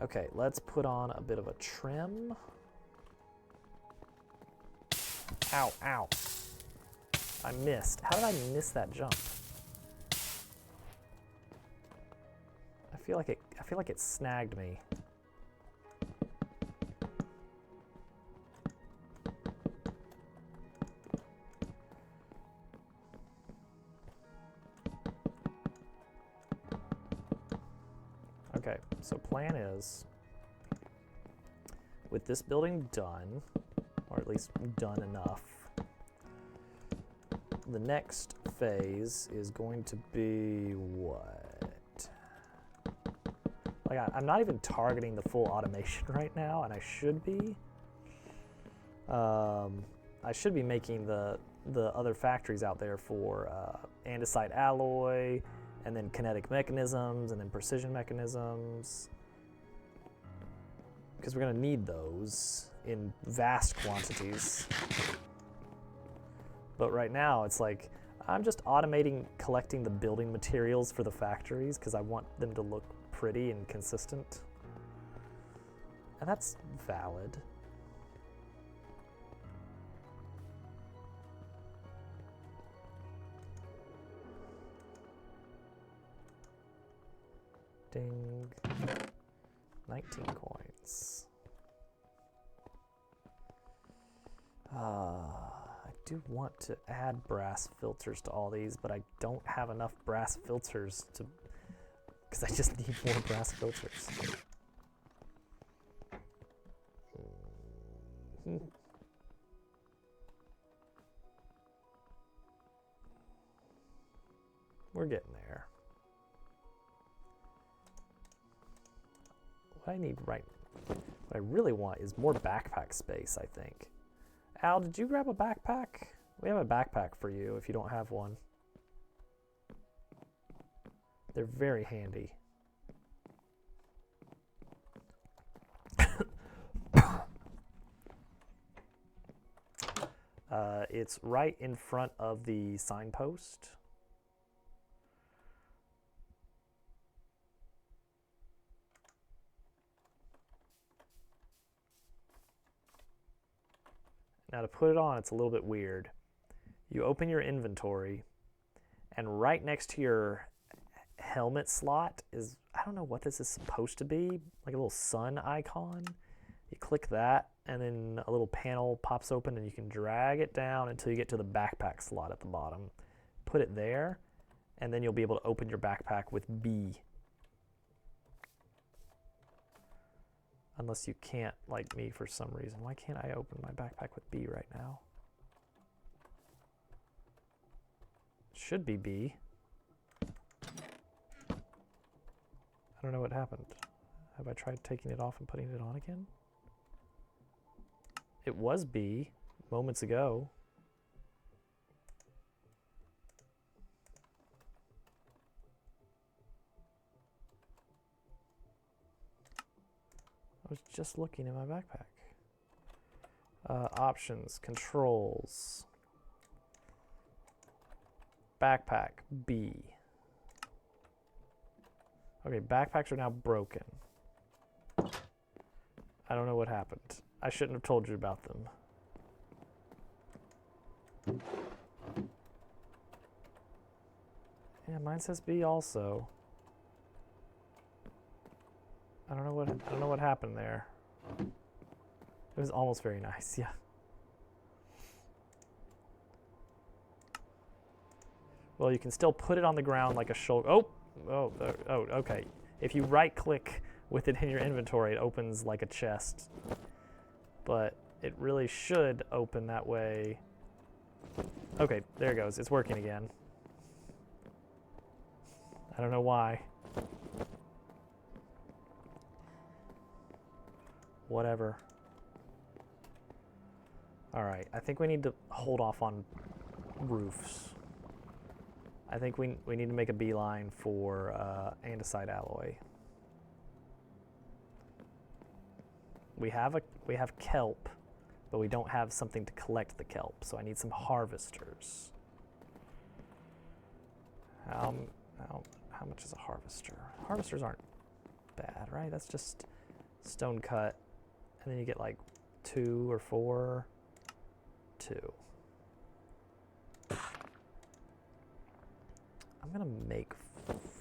Okay, let's put on a bit of a trim. Ow, ow. I missed. How did I miss that jump? I feel like it snagged me. Okay, so plan is with this building done, or at least done enough, the next phase is going to be what? Like I'm not even targeting the full automation right now, and I should be. I should be making the other factories out there for andesite alloy, and then kinetic mechanisms, and then precision mechanisms, because we're going to need those in vast quantities. But right now, it's like, I'm just automating collecting the building materials for the factories because I want them to look pretty and consistent. And that's valid. Ding. 19 coins. I do want to add brass filters to all these, but I don't have enough brass filters to, because I just need more brass filters. We're getting there. What I need what I really want is more backpack space, I think. Al, did you grab a backpack? We have a backpack for you if you don't have one. They're very handy. It's right in front of the signpost. Now to put it on, it's a little bit weird. You open your inventory, and right next to your helmet slot is, I don't know what this is supposed to be, like a little sun icon. You click that, and then a little panel pops open, and you can drag it down until you get to the backpack slot at the bottom. Put it there, and then you'll be able to open your backpack with B. Unless you can't, like me, for some reason. Why can't I open my backpack with B right now? It should be B. I don't know what happened. Have I tried taking it off and putting it on again? It was B moments ago. was just looking in my backpack. Options, controls. Backpack, B. Okay, backpacks are now broken. I don't know what happened. I shouldn't have told you about them. Yeah, mine says B also. I don't know what happened there. It was almost very nice, yeah. Well, you can still put it on the ground like a shoulder. Oh, okay. If you right-click with it in your inventory, it opens like a chest. But it really should open that way. Okay, there it goes. It's working again. I don't know why. Whatever. Alright, I think we need to hold off on roofs. I think we need to make a beeline for andesite alloy. We have kelp, but we don't have something to collect the kelp, so I need some harvesters. How much is a harvester? Harvesters aren't bad, right? That's just stone cut, and then you get like 2 or 4. 2. I'm gonna make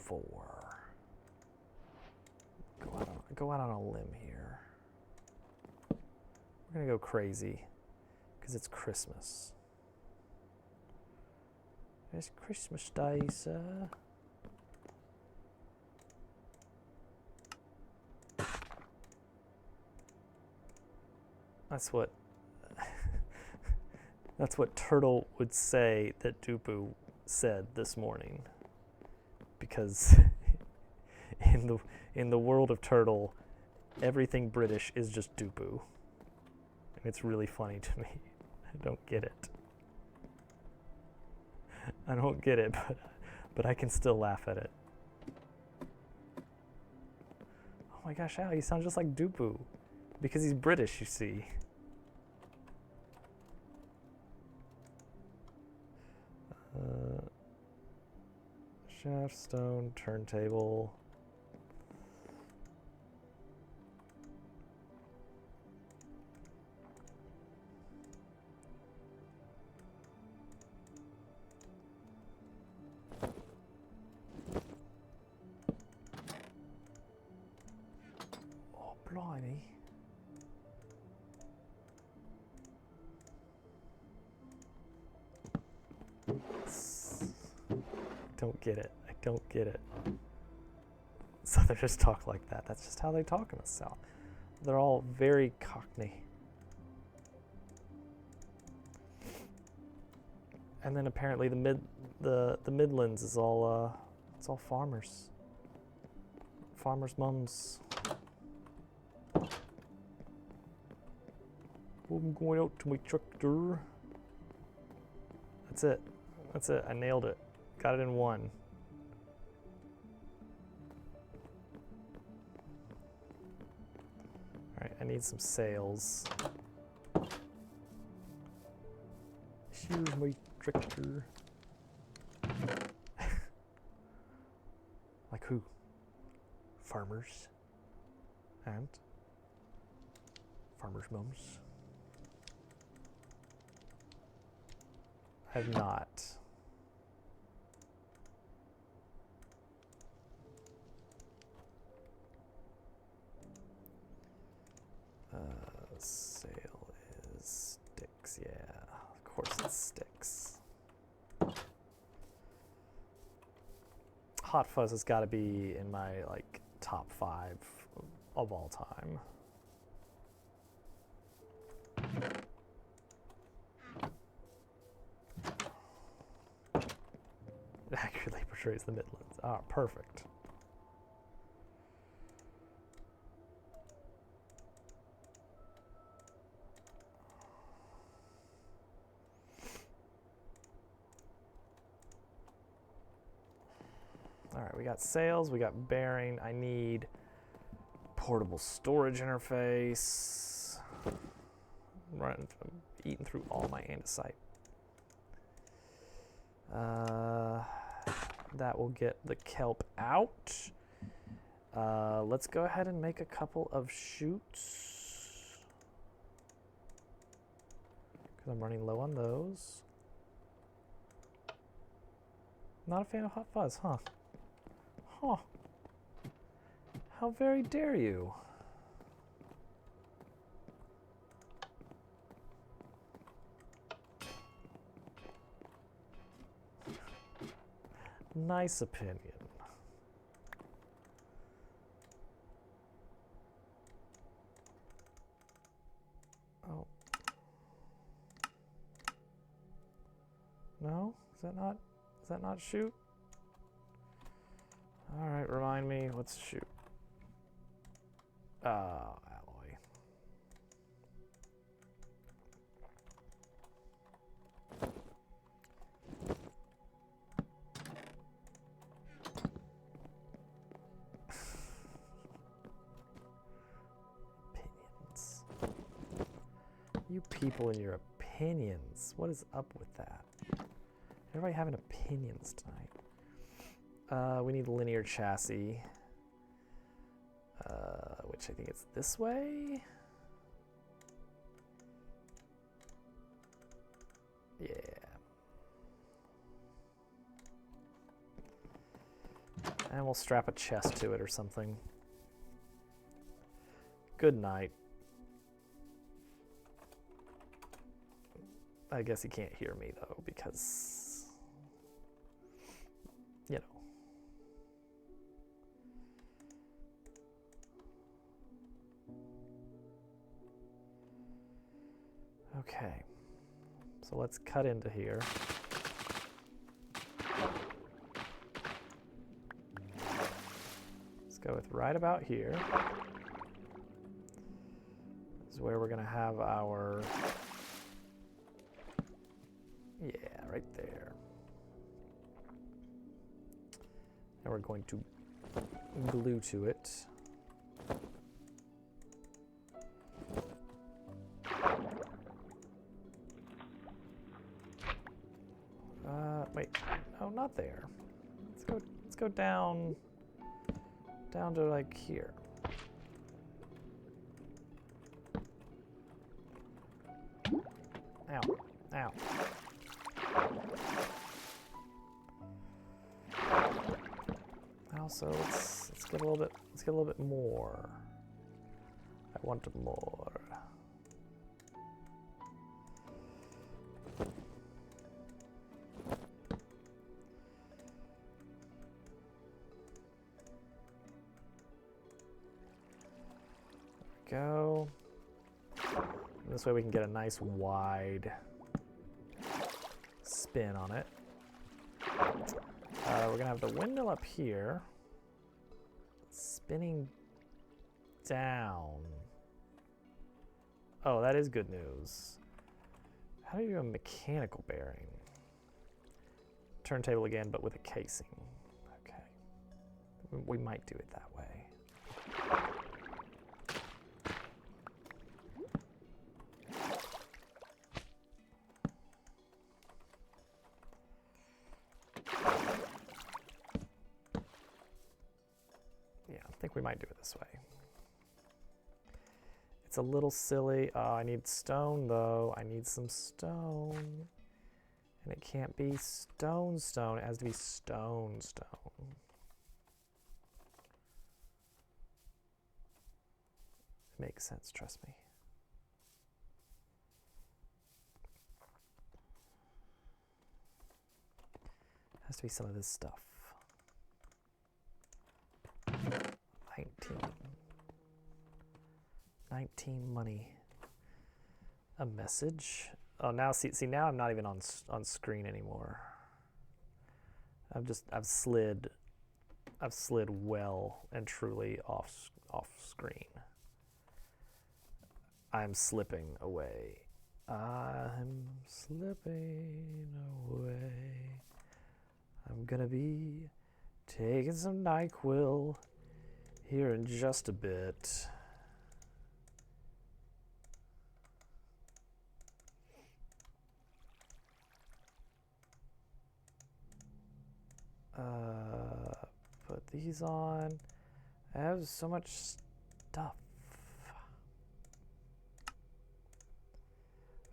4. Go out on a limb here. We're gonna go crazy because it's Christmas. It's Christmas Day, sir. That's what Turtle would say that Dupu said this morning. Because in the world of Turtle, everything British is just Dupu. And it's really funny to me. I don't get it. I don't get it, but I can still laugh at it. Oh my gosh, Al, you sound just like Dupu. Because he's British, you see. Shaft, stone, turntable. Oh, blimey. Don't get it. I don't get it. Southerners talk like that. That's just how they talk in the South. They're all very Cockney. And then apparently the Midlands is all it's all farmers. Farmers' mums. I'm going out to my tractor. That's it. That's it. I nailed it. Got it in 1. Alright, I need some sails. Here's my tractor. Like who? Farmers. And? Farmers' mums. I have not. Sail is sticks, yeah. Of course it's sticks. Hot Fuzz has got to be in my like top 5 of all time. It accurately portrays the Midlands. Ah, perfect. All right, we got sails, we got bearing. I need portable storage interface. I'm eating through all my andesite. That will get the kelp out. Let's go ahead and make a couple of chutes, because I'm running low on those. Not a fan of hot fuzz, huh? Huh. How very dare you? Nice opinion. Oh. No? Is that not shoot? All right, remind me, what's shoot? Alloy. Opinions. You people and your opinions. What is up with that? Everybody having opinions tonight. We need linear chassis. Which I think it's this way. Yeah. And we'll strap a chest to it or something. Good night. I guess he can't hear me though, because, you know. Okay, so let's cut into here. Let's go with right about here. This is where we're gonna have our, yeah, right there. And we're going to glue to it. Wait, no, not there. Let's go down to like here. Ow, ow. Also, let's get a little bit more. I want more. Go. And this way we can get a nice wide spin on it. We're gonna have the windmill up here, spinning down. Oh, that is good news. How do you do a mechanical bearing? Turntable again, but with a casing. Okay. We might do it that way. I think we might do it this way. It's a little silly. Oh, I need stone though. I need some stone. And it can't be stone. It has to be stone. It makes sense, trust me. It has to be some of this stuff. 19 money. A message. Oh, now see now I'm not even on screen anymore. I've slid well and truly off screen. I'm slipping away. I'm slipping away. I'm gonna be taking some NyQuil here in just a bit. Put these on. I have so much stuff.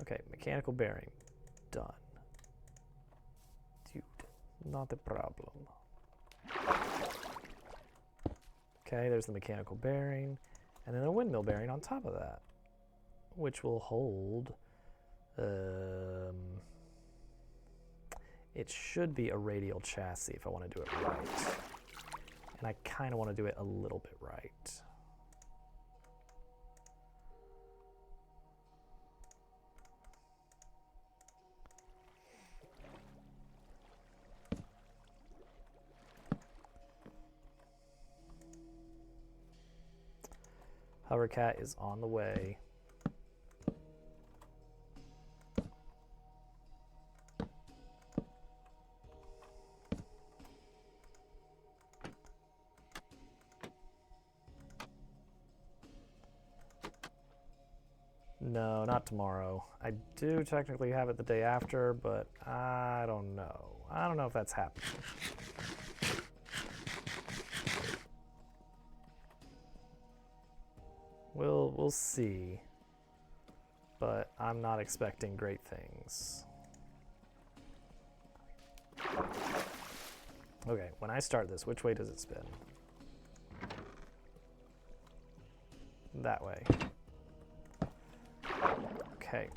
Okay, mechanical bearing. Done. Dude, not a problem. Okay, there's the mechanical bearing. And then a windmill bearing on top of that, which will hold... it should be a radial chassis if I want to do it right. And I kind of want to do it a little bit right. Hovercat is on the way. No, not tomorrow. I do technically have it the day after, but I don't know. I don't know if that's happening. We'll see. But I'm not expecting great things. Okay, when I start this, which way does it spin? That way. Okay.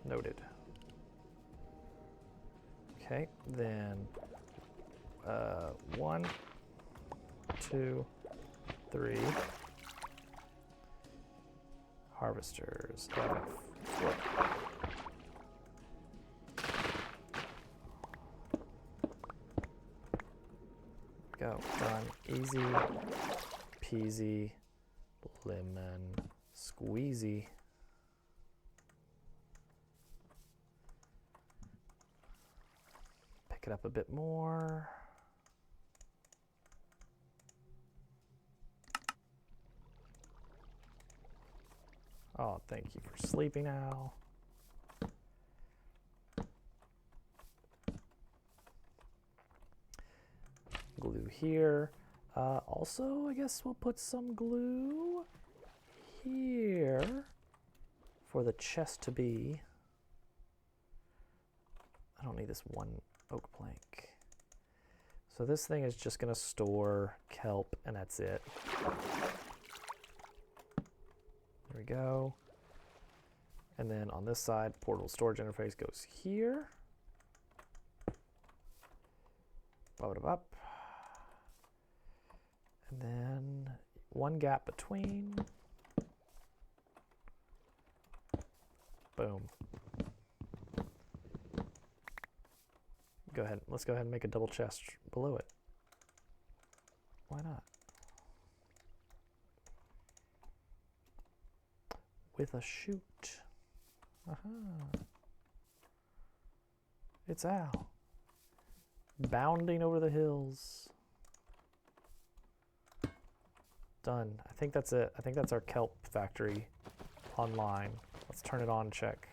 Noted. Okay, then 1, 2, 3. Harvesters. Go. Done. Easy peasy lemon squeezy. Pick it up a bit more. Oh, thank you for sleeping now. Glue here. Also, I guess we'll put some glue here for the chest to be. I don't need this one oak plank. So this thing is just gonna store kelp and that's it. There we go. And then on this side, portal storage interface goes here. Bop it up. And then one gap between. Boom. Go ahead. Let's go ahead and make a double chest below it. Why not? With a chute. Aha. It's Al. Bounding over the hills. Done. I think that's it. I think that's our kelp factory online. Let's turn it on and check.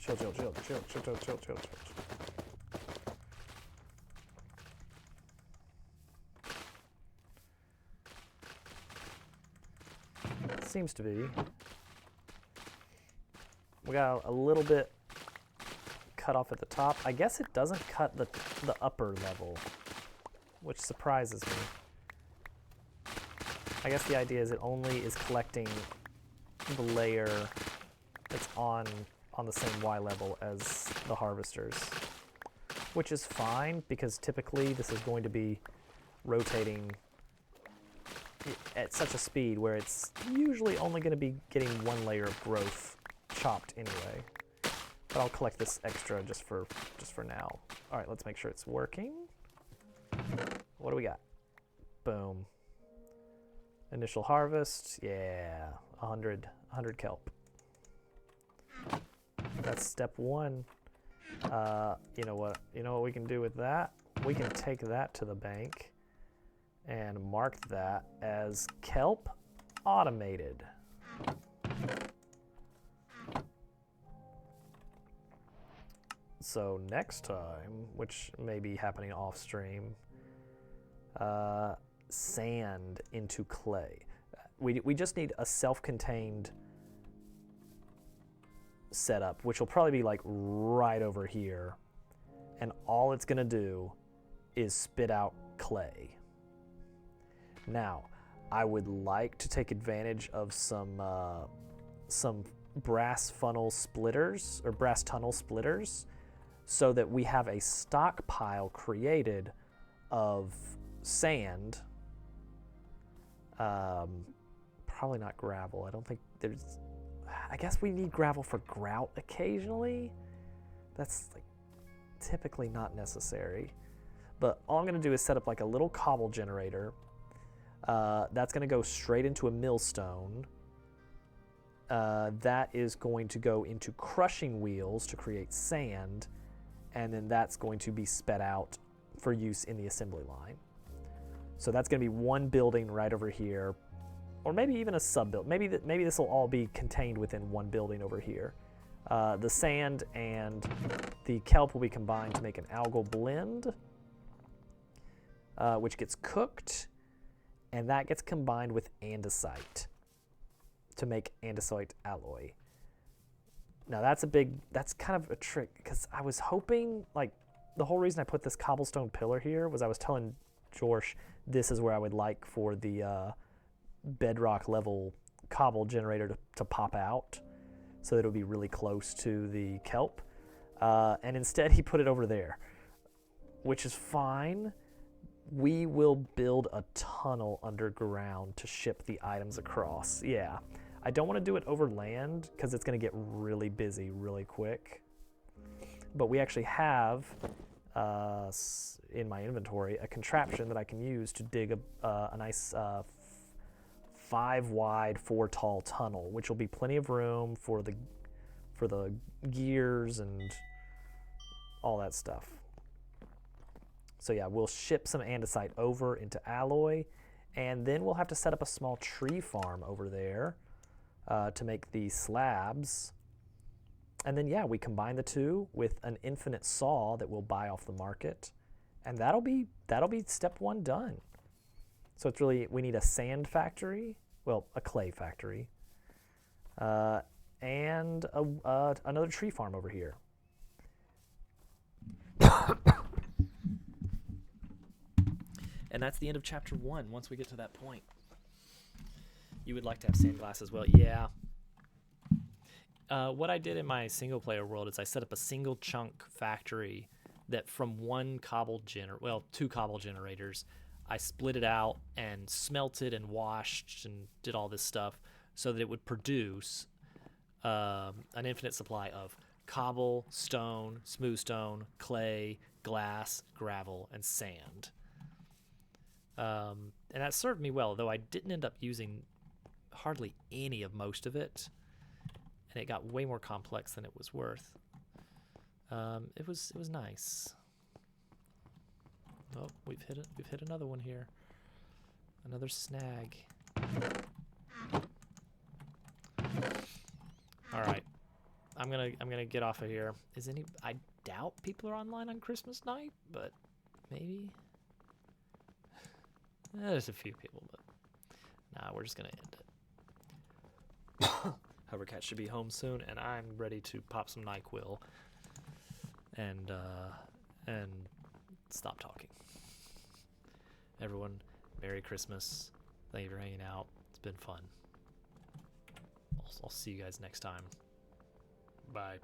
Chill. Seems to be. We got a little bit cut off at the top. I guess it doesn't cut the upper level, which surprises me. I guess the idea is it only is collecting the layer that's on the same Y level as the harvesters, which is fine because typically this is going to be rotating at such a speed where it's usually only going to be getting one layer of growth chopped anyway. But I'll collect this extra just for now. All right, let's make sure it's working. What do we got? Boom. Initial harvest, yeah, 100 kelp. That's step one. You know what? You know what we can do with that? We can take that to the bank and mark that as kelp automated. So next time, which may be happening off stream, sand into clay. We just need a self-contained setup, which will probably be like right over here, and all it's gonna do is spit out clay. Now, I would like to take advantage of some brass funnel splitters or brass tunnel splitters, so that we have a stockpile created of sand. Probably not gravel. I don't think there's. I guess we need gravel for grout occasionally. That's like typically not necessary. But all I'm gonna do is set up like a little cobble generator. That's gonna go straight into a millstone. That is going to go into crushing wheels to create sand, and then that's going to be sped out for use in the assembly line. So that's gonna be one building right over here, or maybe even a sub-build. Maybe this will all be contained within one building over here. The sand and the kelp will be combined to make an algal blend, which gets cooked, and that gets combined with andesite to make andesite alloy. Now that's kind of a trick, because I was hoping, like, the whole reason I put this cobblestone pillar here was I was telling Jorsh this is where I would like for the bedrock level cobble generator to pop out, so that it'll be really close to the kelp. And instead he put it over there, which is fine. We will build a tunnel underground to ship the items across. Yeah, I don't want to do it over land because it's going to get really busy really quick. But we actually have in my inventory a contraption that I can use to dig a nice 5 wide, 4 tall tunnel, which will be plenty of room for the gears and all that stuff. So yeah, we'll ship some andesite over into alloy, and then we'll have to set up a small tree farm over there to make the slabs. And then yeah, we combine the two with an infinite saw that we'll buy off the market, and that'll be step one done. So it's really, we need a sand factory, well, a clay factory, and another tree farm over here. And that's the end of chapter 1. Once we get to that point, you would like to have sand glass as well. Yeah. What I did in my single player world is I set up a single chunk factory that from two cobble generators, I split it out and smelted and washed and did all this stuff so that it would produce an infinite supply of cobble, stone, smooth stone, clay, glass, gravel, and sand. And that served me well, though I didn't end up using hardly any of most of it, and it got way more complex than it was worth. It was nice. Oh, we've hit another one here. Another snag. All right, I'm gonna get off of here. I doubt people are online on Christmas night, but maybe. There's a few people, but nah, we're just gonna end it. Hovercat should be home soon, and I'm ready to pop some NyQuil and stop talking. Everyone, Merry Christmas. Thank you for hanging out. It's been fun. I'll see you guys next time. Bye.